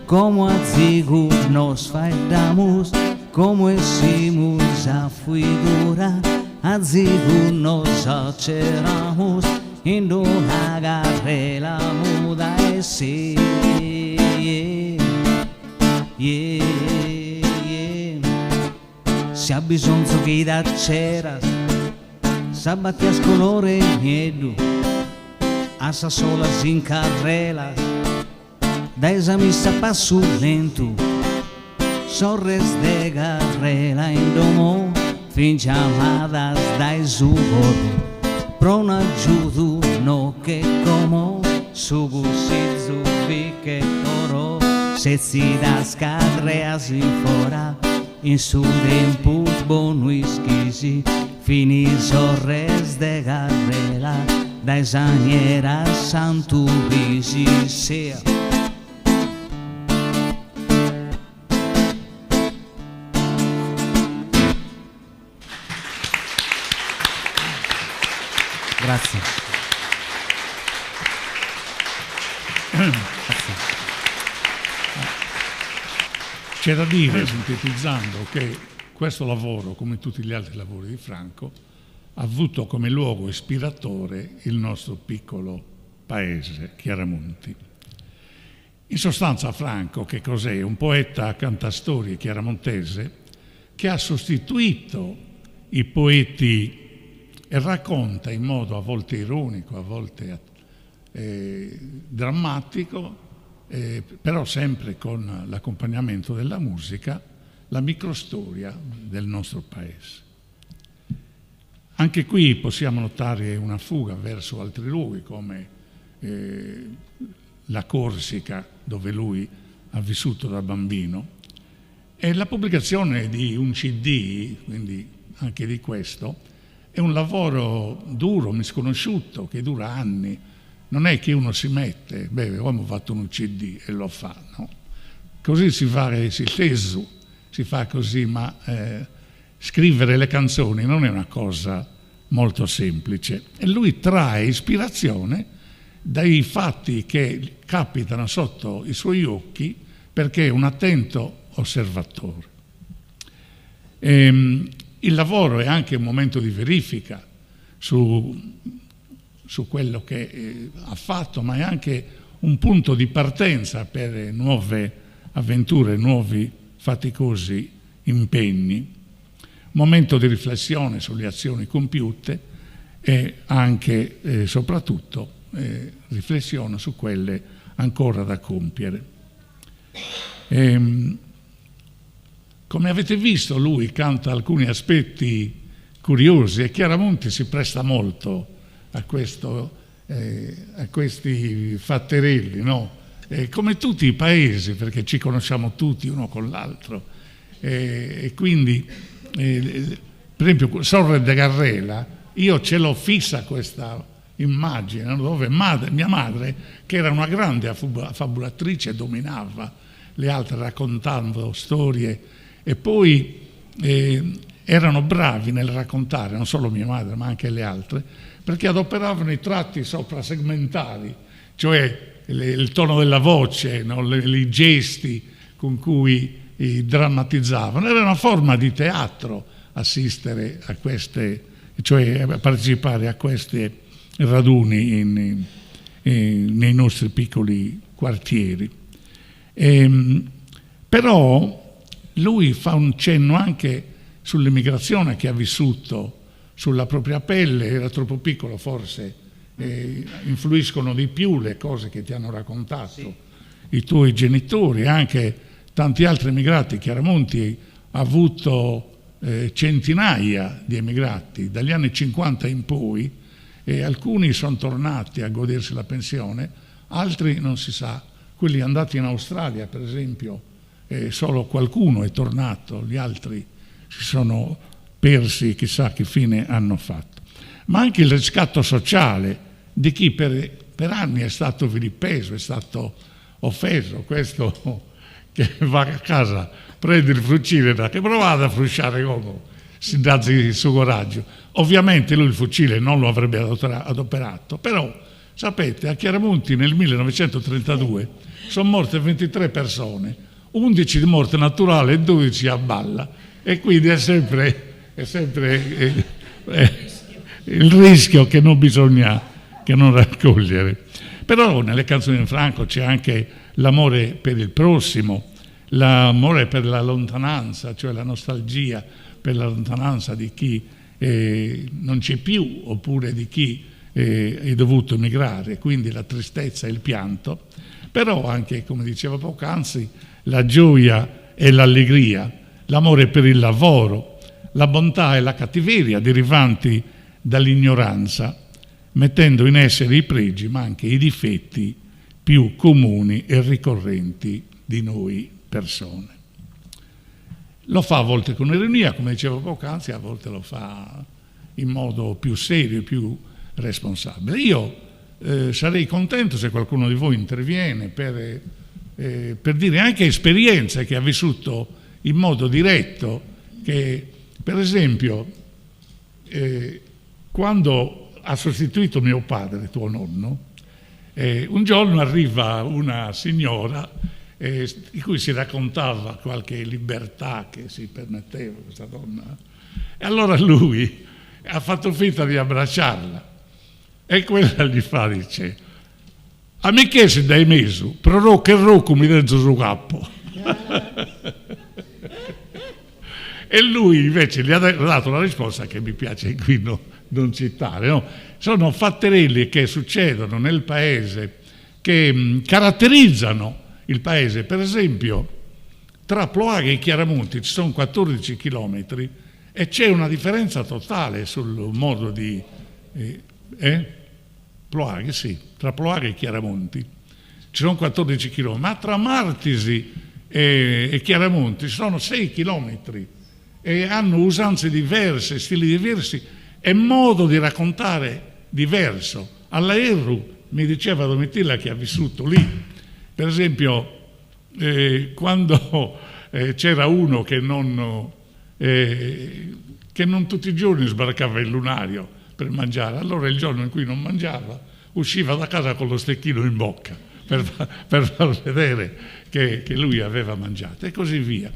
come a zigu nos faidamos, como esimus a fuidura, a zigu nos aceramos, in una carrela muda e si. Se ha bisogno che da c'era, sabatti a scolore miedo, a sa sola in carrela, da esami sa passo lento, sorres de carrela in domo, fin chiamadas dai sugoro, prona giudu no che como, sugu sizu vi che oro, se si da scadrea si fora, in su tempus bonus chisi, fini sorres de carrela, da esaniera santu visi sia. Grazie. C'è da dire, sintetizzando, che questo lavoro, come tutti gli altri lavori di Franco, ha avuto come luogo ispiratore il nostro piccolo paese, Chiaramonti. In sostanza Franco, che cos'è? Un poeta cantastorie chiaramontese che ha sostituito i poeti e racconta in modo a volte ironico, a volte drammatico, però sempre con l'accompagnamento della musica, la microstoria del nostro paese. Anche qui possiamo notare una fuga verso altri luoghi come la Corsica, dove lui ha vissuto da bambino, e la pubblicazione di un CD, quindi anche di questo, è un lavoro duro, misconosciuto, che dura anni. Non è che uno si mette, abbiamo fatto un CD e lo fa, no? Così si fa così, ma scrivere le canzoni non è una cosa molto semplice. E lui trae ispirazione dai fatti che capitano sotto i suoi occhi, perché è un attento osservatore. Il lavoro è anche un momento di verifica su quello che ha fatto, ma è anche un punto di partenza per nuove avventure, nuovi faticosi impegni, momento di riflessione sulle azioni compiute e anche e soprattutto riflessione su quelle ancora da compiere. Come avete visto, lui canta alcuni aspetti curiosi e Chiaramonti si presta molto a questi fatterelli, no? Come tutti i paesi, perché ci conosciamo tutti uno con l'altro, e quindi per esempio Sorre de Carrela, io ce l'ho fissa questa immagine, dove mia madre, che era una grande affabulatrice, dominava le altre raccontando storie, e poi erano bravi nel raccontare, non solo mia madre ma anche le altre, perché adoperavano i tratti soprasegmentali, cioè il tono della voce, no? I gesti con cui drammatizzavano. Era una forma di teatro assistere a queste, cioè partecipare a questi raduni nei nostri piccoli quartieri. Però lui fa un cenno anche sull'immigrazione che ha vissuto sulla propria pelle. Era troppo piccolo forse, influiscono di più le cose che ti hanno raccontato, sì, i tuoi genitori, anche tanti altri emigrati. Chiaramonti ha avuto centinaia di emigrati dagli anni 50 in poi, e alcuni sono tornati a godersi la pensione, altri non si sa. Quelli andati in Australia, per esempio, solo qualcuno è tornato, gli altri si sono persi, chissà che fine hanno fatto. ma anche il riscatto sociale di chi per anni è stato vilippeso, è stato offeso. Questo che va a casa, prende il fucile, che provate a frusciare come si dà il suo coraggio. Ovviamente lui il fucile non lo avrebbe adoperato, però sapete, a Chiaramonti nel 1932 sono morte 23 persone, 11 di morte naturale e 12 a balla, e quindi è sempre il rischio che non bisogna raccogliere. Però nelle canzoni di Franco c'è anche l'amore per il prossimo, l'amore per la lontananza, cioè la nostalgia per la lontananza di chi non c'è più, oppure di chi è dovuto emigrare, quindi la tristezza e il pianto, però anche, come diceva poc'anzi, la gioia e l'allegria, l'amore per il lavoro, la bontà e la cattiveria derivanti dall'ignoranza, mettendo in essere i pregi ma anche i difetti più comuni e ricorrenti di noi persone. Lo fa a volte con ironia, come dicevo poc'anzi, a volte lo fa in modo più serio e più responsabile. Io sarei contento se qualcuno di voi interviene per dire anche esperienze che ha vissuto in modo diretto, che per esempio quando ha sostituito mio padre, tuo nonno, un giorno arriva una signora di cui si raccontava qualche libertà che si permetteva questa donna, e allora lui ha fatto finta di abbracciarla, e quella gli fa, dice: a me che se dai meso, però che rocco mi dentro sul capo. E lui invece gli ha dato una risposta che mi piace qui non citare, no? Sono fatterelli che succedono nel paese, che caratterizzano il paese. Per esempio, tra Ploaghe e Chiaramonti ci sono 14 chilometri e c'è una differenza totale sul modo di... Ploaghe, sì, tra Ploaghe e Chiaramonti ci sono 14 chilometri, ma tra Martisi e Chiaramonti ci sono 6 chilometri e hanno usanze diverse, stili diversi e modo di raccontare diverso. Alla Erru, mi diceva Domitilla che ha vissuto lì, per esempio quando c'era uno che non tutti i giorni sbarcava il lunario per mangiare, allora il giorno in cui non mangiava usciva da casa con lo stecchino in bocca per far vedere che lui aveva mangiato, e così via.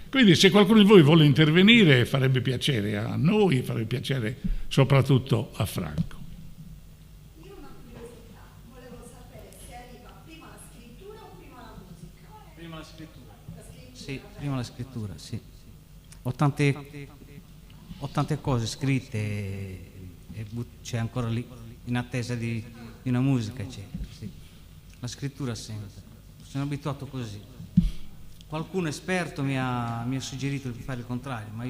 Quindi se qualcuno di voi vuole intervenire, farebbe piacere a noi, farebbe piacere soprattutto a Franco. Io ho una curiosità, volevo sapere se arriva prima la scrittura o prima la musica. Prima la scrittura. Sì, prima la scrittura, sì. Ho tante cose scritte e c'è ancora lì in attesa di una musica, eccetera. Sì. La scrittura sempre. Sono abituato così. Qualcuno esperto mi ha suggerito di fare il contrario, ma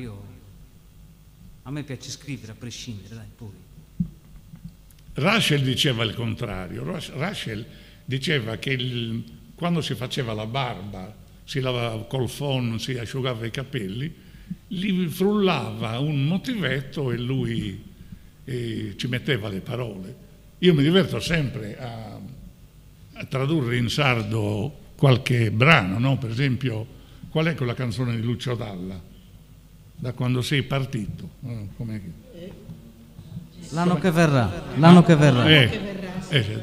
a me piace scrivere a prescindere, dai, poi. Rachel diceva il contrario. Rachel diceva che quando si faceva la barba, si lavava col phon, si asciugava i capelli, gli frullava un motivetto e lui ci metteva le parole. Io mi diverto sempre a tradurre in sardo qualche brano, no? Per esempio, qual è quella canzone di Lucio Dalla? Da quando sei partito? Com'è che... L'anno che verrà.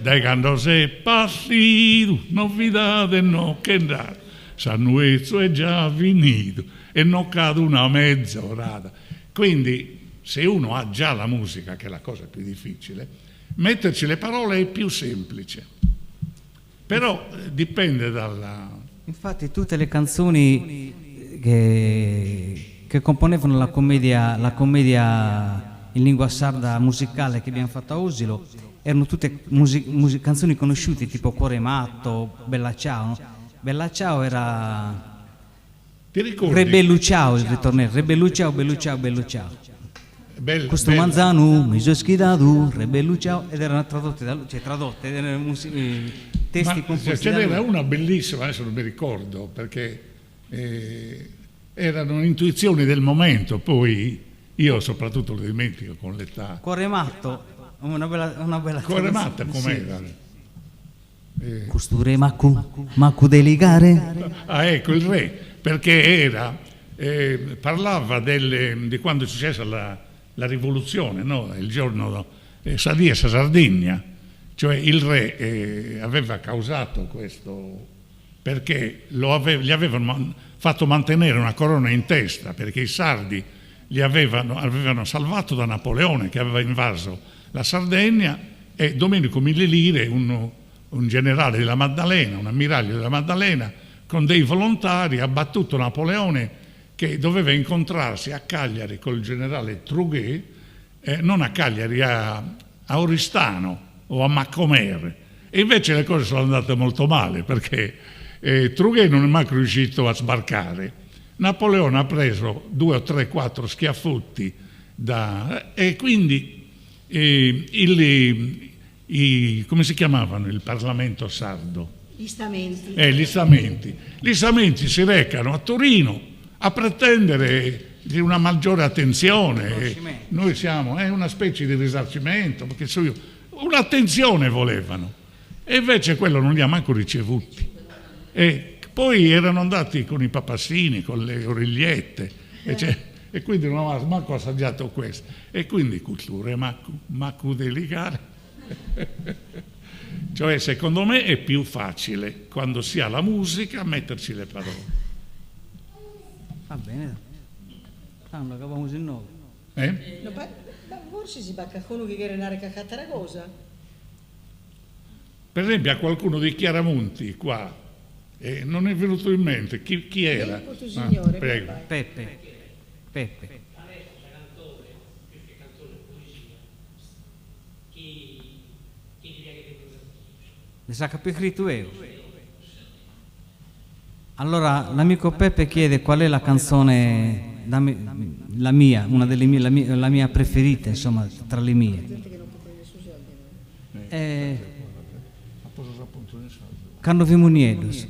Dai quando sei partito, novidade no che andare, Sannuezzo è già finito e non cade una mezza orata. Quindi, se uno ha già la musica, che è la cosa più difficile, metterci le parole è più semplice. Però dipende dalla... Infatti tutte le canzoni che componevano la commedia in lingua sarda musicale che abbiamo fatto a Osilo erano tutte canzoni conosciute, tipo Cuore matto, Bella ciao, no? Bella ciao era... Ti ricordi? Rebellu ciao, il ritornello, Rebellu ciao, bellu ciao, bellu ciao. Questo manzano mi sono schidato, Rebellu ciao, ed erano tradotte erano testi composti. Ce n'era una bellissima, adesso non mi ricordo, perché erano intuizioni del momento, poi Io soprattutto lo dimentico con l'età. Cuore matto, una bella Cuore canzone. matta com'era? Costure Macu delicare. Ah, ecco, il re, perché parlava di quando è successa la rivoluzione, no? Il giorno Sadia Sardegna, cioè il re aveva causato questo perché gli avevano fatto mantenere una corona in testa, perché i sardi avevano salvato da Napoleone che aveva invaso la Sardegna, e Domenico Mille Lire, un generale della Maddalena, un ammiraglio della Maddalena, con dei volontari ha battuto Napoleone, che doveva incontrarsi a Cagliari col generale Truguet, non a Cagliari, a Oristano o a Macomer, e invece le cose sono andate molto male, perché Truguet non è mai riuscito a sbarcare. Napoleone ha preso 2 o 3, 4 schiaffutti e quindi come si chiamavano il Parlamento sardo? Gli stamenti. Gli stamenti si recano a Torino a pretendere una maggiore attenzione. Noi siamo una specie di risarcimento, perché un'attenzione volevano, e invece quello non li ha manco ricevuti. E poi erano andati con i papassini, con le origliette, e quindi non aveva manco assaggiato questo. E quindi culture Macu delicare. Cioè, secondo me è più facile quando si ha la musica metterci le parole. Va bene, lo capiamo il nuovo. No, ma forse si bacca con uno che vuole andare a caccattare cosa. Per esempio, a qualcuno di Chiaramonti qua non è venuto in mente chi era. Questo signore, Prego. Peppe. Mi sa che più scritto io. Allora l'amico Peppe chiede qual è la canzone, la mia, una delle mie, la mia preferita, insomma, tra le mie. Quando vi muniedos.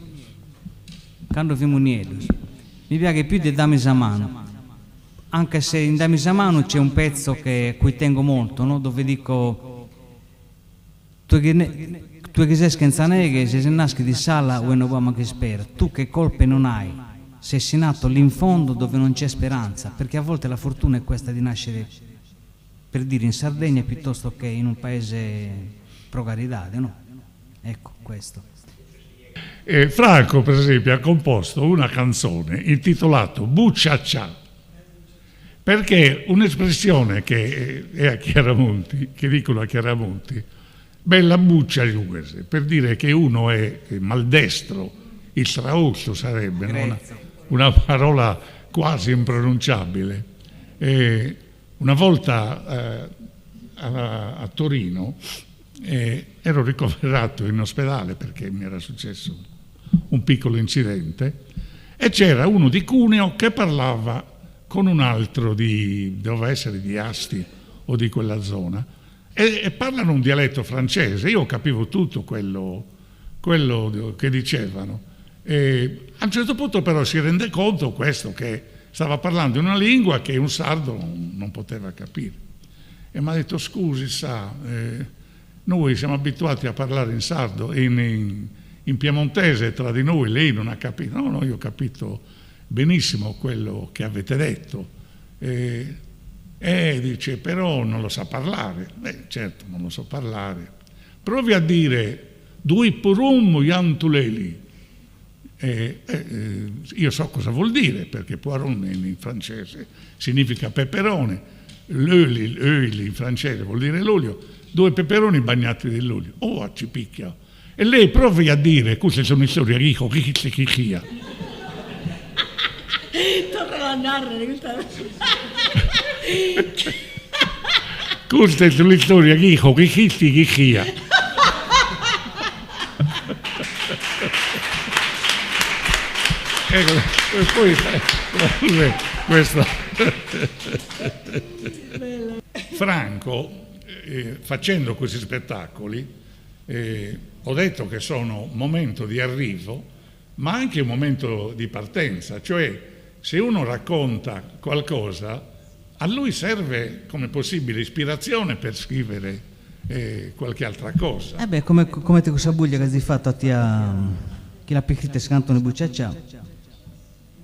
Mi piace più di Dami Samano, anche se in Dami Samano c'è un pezzo a cui tengo molto, no? Dove dico tu che sei scanzaneghe, se nasci di sala o non uomo che spera, tu che colpe non hai, sei nato lì in fondo dove non c'è speranza, perché a volte la fortuna è questa di nascere, per dire, in Sardegna piuttosto che in un paese pro carità, no? Ecco questo. Franco, per esempio, ha composto una canzone intitolata Bucciaccia, perché un'espressione che è a Chiaramonti, che dicono a Chiaramonti, bella buccia per dire che uno è maldestro, il straosso sarebbe, no? Una parola quasi impronunciabile. Una volta a Torino ero ricoverato in ospedale perché mi era successo un piccolo incidente, e c'era uno di Cuneo che parlava con un altro doveva essere di Asti o di quella zona, e parlano un dialetto francese. Io capivo tutto quello che dicevano, e a un certo punto però si rende conto questo che stava parlando in una lingua che un sardo non poteva capire, e mi ha detto: scusi, noi siamo abituati a parlare in sardo, in piemontese tra di noi, lei non ha capito. No, io ho capito benissimo quello che avete detto. Dice, però non lo sa parlare. Certo, non lo so parlare. Provi a dire due purum yantuleli. Io so cosa vuol dire, perché poiron in francese significa peperone, l'œil in francese vuol dire l'olio, 2 peperoni bagnati nell'olio. Oh, ci picchia. E lei provi a dire, queste sono storie ricco, chi. Torna a narrare questa è una storia ricco, chi. Ecco, e poi questo. Franco, facendo questi spettacoli, ho detto che sono un momento di arrivo, ma anche un momento di partenza. Cioè, se uno racconta qualcosa, a lui serve come possibile ispirazione per scrivere qualche altra cosa. Come te questa buglia che hai fatto a chi la picchita scantone bucciaccia?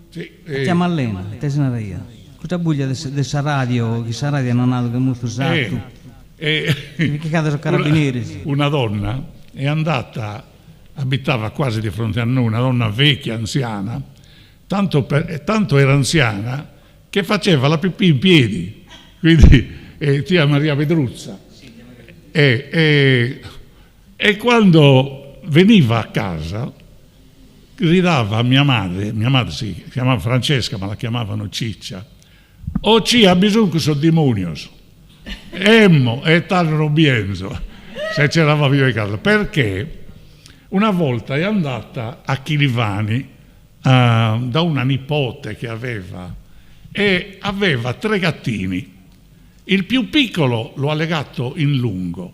Sì, Ti Mallena, te se ne io. Questa buglia della radio, che sa radio non ha che molto usato. Che cade sono carabinieri. Una donna è andata, abitava quasi di fronte a noi, una donna vecchia, anziana, tanto era anziana che faceva la pipì in piedi, quindi tia Maria Pedruzza. E quando veniva a casa gridava a mia madre si chiamava Francesca ma la chiamavano Ciccia, o ci ha bisogno che sono demonios, emmo e tal robienzo, se c'eravamo io in casa, perché una volta è andata a Chilivani da una nipote che aveva, e aveva 3 gattini. Il più piccolo lo ha legato in lungo,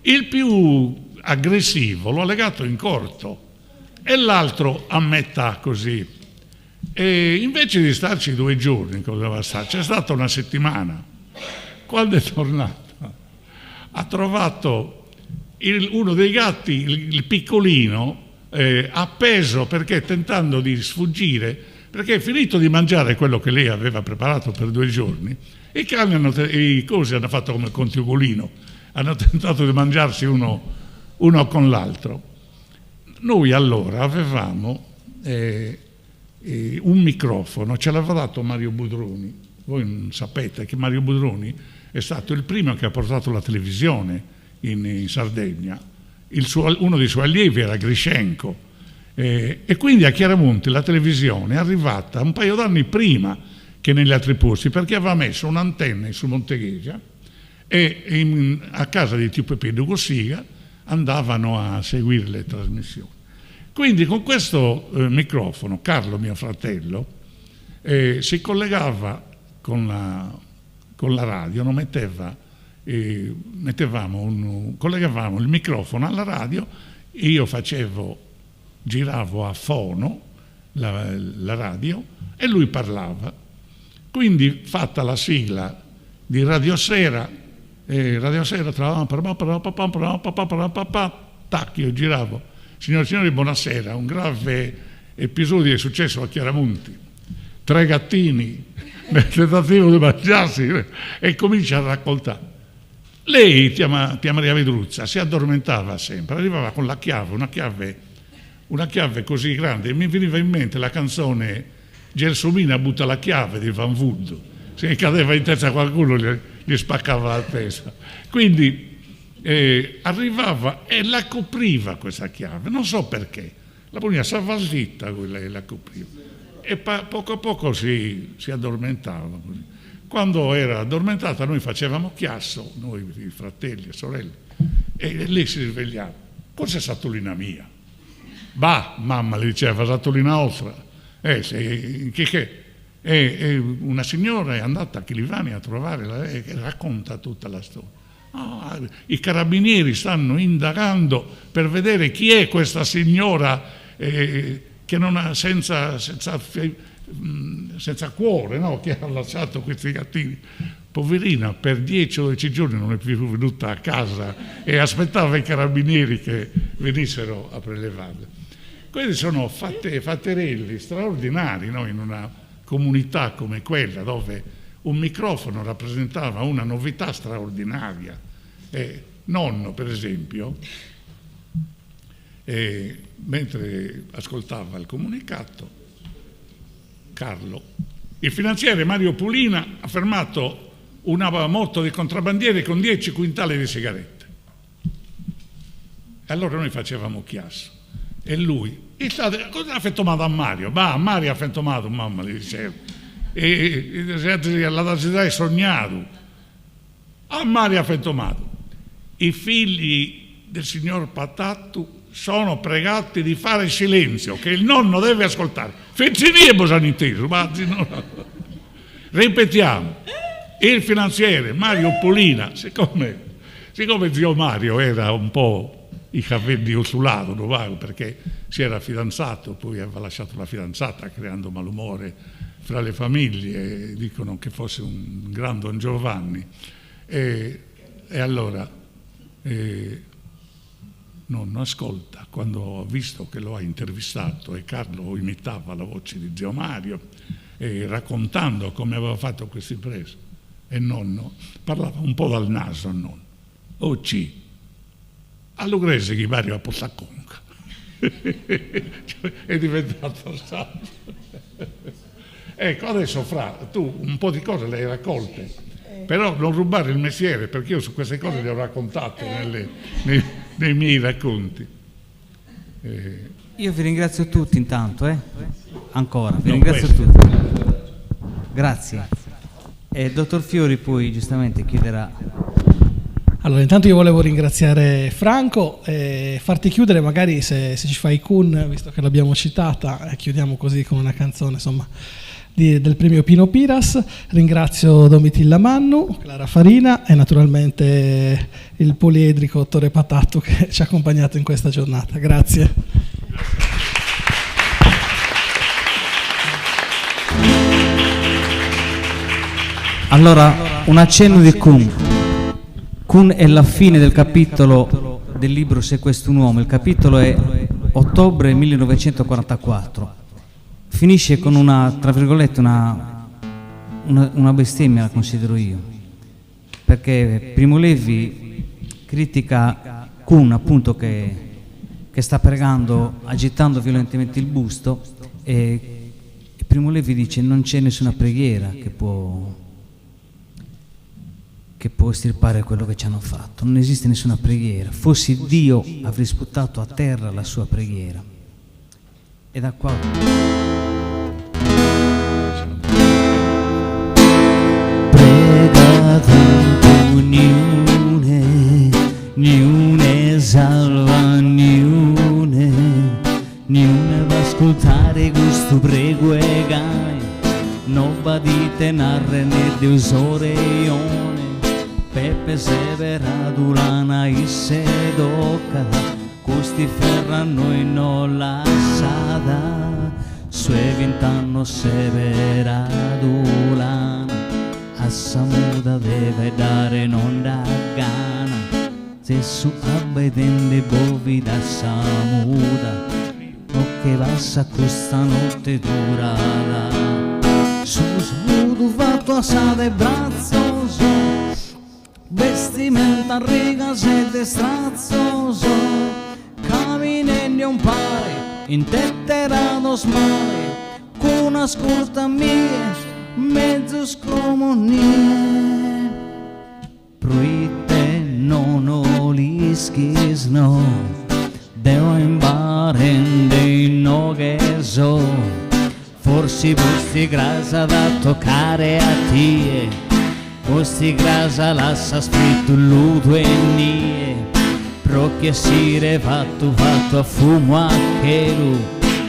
il più aggressivo lo ha legato in corto e l'altro a metà così. E invece di starci 2 giorni, c'è stata una settimana. Quando è tornata ha trovato uno dei gatti, il piccolino, appeso perché tentando di sfuggire, perché è finito di mangiare quello che lei aveva preparato per 2 giorni. I cani hanno fatto come contiugolino, hanno tentato di mangiarsi uno con l'altro. Noi allora avevamo un microfono, ce l'aveva dato Mario Budroni. Voi non sapete che Mario Budroni è stato il primo che ha portato la televisione in Sardegna. Uno dei suoi allievi era Griscenko. E quindi a Chiaramonti la televisione è arrivata un paio d'anni prima che negli altri posti, perché aveva messo un'antenna su Monteghesia e a casa di Tio Peppino Cossiga andavano a seguire le trasmissioni. Quindi con questo microfono Carlo, mio fratello, si collegava con la radio, collegavamo il microfono alla radio, io giravo a fono la radio e lui parlava. Quindi fatta la sigla di Radio Sera, tac, io giravo. Signore e signori, buonasera, un grave episodio è successo a Chiaramonti. 3 gattini nel tentativo di mangiarsi e comincia a raccontare. Lei, tia Maria Pedruzza, si addormentava sempre, arrivava con la chiave, una chiave così grande, e mi veniva in mente la canzone Gelsomina butta la chiave di Van Wood, se cadeva in testa a qualcuno gli spaccava la testa. Quindi arrivava e la copriva questa chiave, non so perché, la poneva savallita quella e la copriva, e poco a poco si addormentava. Quando era addormentata noi facevamo chiasso, noi i fratelli e sorelle, e lei si svegliava, forse è Satolina mia. Bah, mamma le diceva, Satolina ostra. Una signora è andata a Chilivani a trovare e racconta tutta la storia. I carabinieri stanno indagando per vedere chi è questa signora che non ha senza cuore, no? Che ha lasciato questi gattini. Poverina, per 10 o 12 giorni non è più venuta a casa e aspettava i carabinieri che venissero a prelevarla. Questi sono fatterelli straordinari, no? In una comunità come quella, dove un microfono rappresentava una novità straordinaria. Nonno, per esempio, mentre ascoltava il comunicato, Carlo, il finanziere Mario Pulina ha fermato una moto di contrabbandieri con 10 quintali di sigarette. E allora noi facevamo chiasso. E lui, cosa ha fatto a Mario? Ma Mario ha fatto mamma, gli diceva. E la città è sognato. A Mario ha fatto. I figli del signor Patattu sono pregati di fare silenzio, che il nonno deve ascoltare. Feciniamo saniteso, ma ripetiamo. Il finanziere Mario Polina, siccome zio Mario era un po' i capelli osulato, perché si era fidanzato, poi aveva lasciato la fidanzata creando malumore fra le famiglie, dicono che fosse un gran Don Giovanni. E allora nonno ascolta, quando ho visto che lo ha intervistato e Carlo imitava la voce di zio Mario, raccontando come aveva fatto questi presi, e nonno parlava un po' dal naso a nonno. Oh sì, all'ugrese che vario a Possacconca è diventato santo. Ecco, adesso Fra, tu un po' di cose le hai raccolte, però non rubare il mestiere, perché io su queste cose le ho raccontate nei miei racconti. Io vi ringrazio tutti intanto, ancora, vi ringrazio tutti. Grazie. E il dottor Fiori poi giustamente chiuderà. Allora, intanto io volevo ringraziare Franco e farti chiudere, magari se ci fai Kun, visto che l'abbiamo citata, chiudiamo così con una canzone, insomma, del premio Pino Piras. Ringrazio Domitilla Mannu, Clara Farina e naturalmente il poliedrico Tore Patatto che ci ha accompagnato in questa giornata. Grazie. Allora, un accenno di Kun. Kun è la fine del capitolo del libro Se questo un uomo. Il capitolo è ottobre 1944. Finisce con una, tra virgolette, una bestemmia, la considero io, perché Primo Levi critica Kun, appunto, che sta pregando agitando violentemente il busto, e Primo Levi dice: non c'è nessuna preghiera che può estirpare quello che ci hanno fatto, non esiste nessuna preghiera, fossi Dio avrei sputato a terra la sua preghiera. E da qua prega tanto niune salva niune va ascoltare questo prego e gai, non va dite narre né di usore Peppe severa durana e sedoca, costi ferra noi non lasciata, sue vint'anno severa durana, a samuda deve dare non da gana, se su abbedende bovi da samuda, o che vassa questa notte durata, su samudo fatto a sade brazzo, vestimenta riga se destrazzoso, caminendo un pare, intetterato smale, con una scorta mia, mezzo scomonie. Proite non olischis no, devo imbarende no che so, forse busti grasa da toccare a tie, Osti grasa lassa scritto l'uto e nie, procchia sire fatto a fumo a chelu,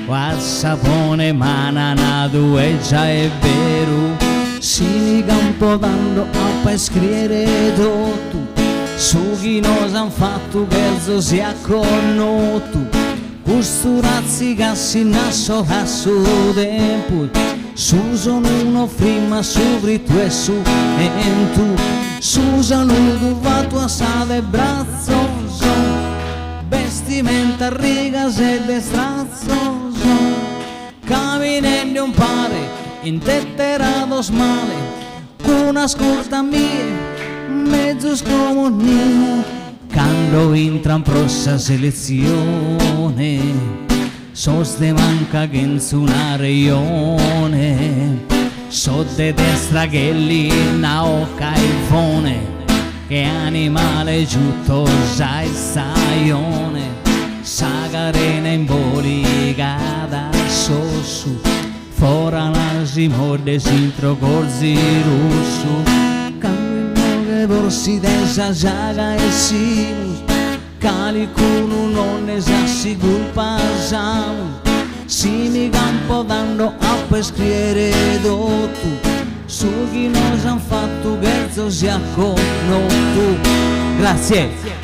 o al sapone mananato e già è vero, si mi campo dando a pescriere tutto, su chi nos han fatto che sia connoto, questo razzi cassi nasso a suo tempo, su sono uno prima su tu e su e tu, su saluto va tua sale brazzo, vestimenta riga se destrazzo, caminendo un pare, intetterato smale, con una scorta mia, mezzo scomonie, quando entra in prossa selezione, soste manca che in su una reione, so de destra che lì na oca il fone, che animale giutto sai staione, sagarena in boligata sossu, fora l'asimo desintro corzi russu, cammino che borsi desa giaga e simus, calicuno non ne sa si culpasamo, si mi campo dando a pescriere dotto, su chi nos han fatto gerzo sia connoto. Grazie.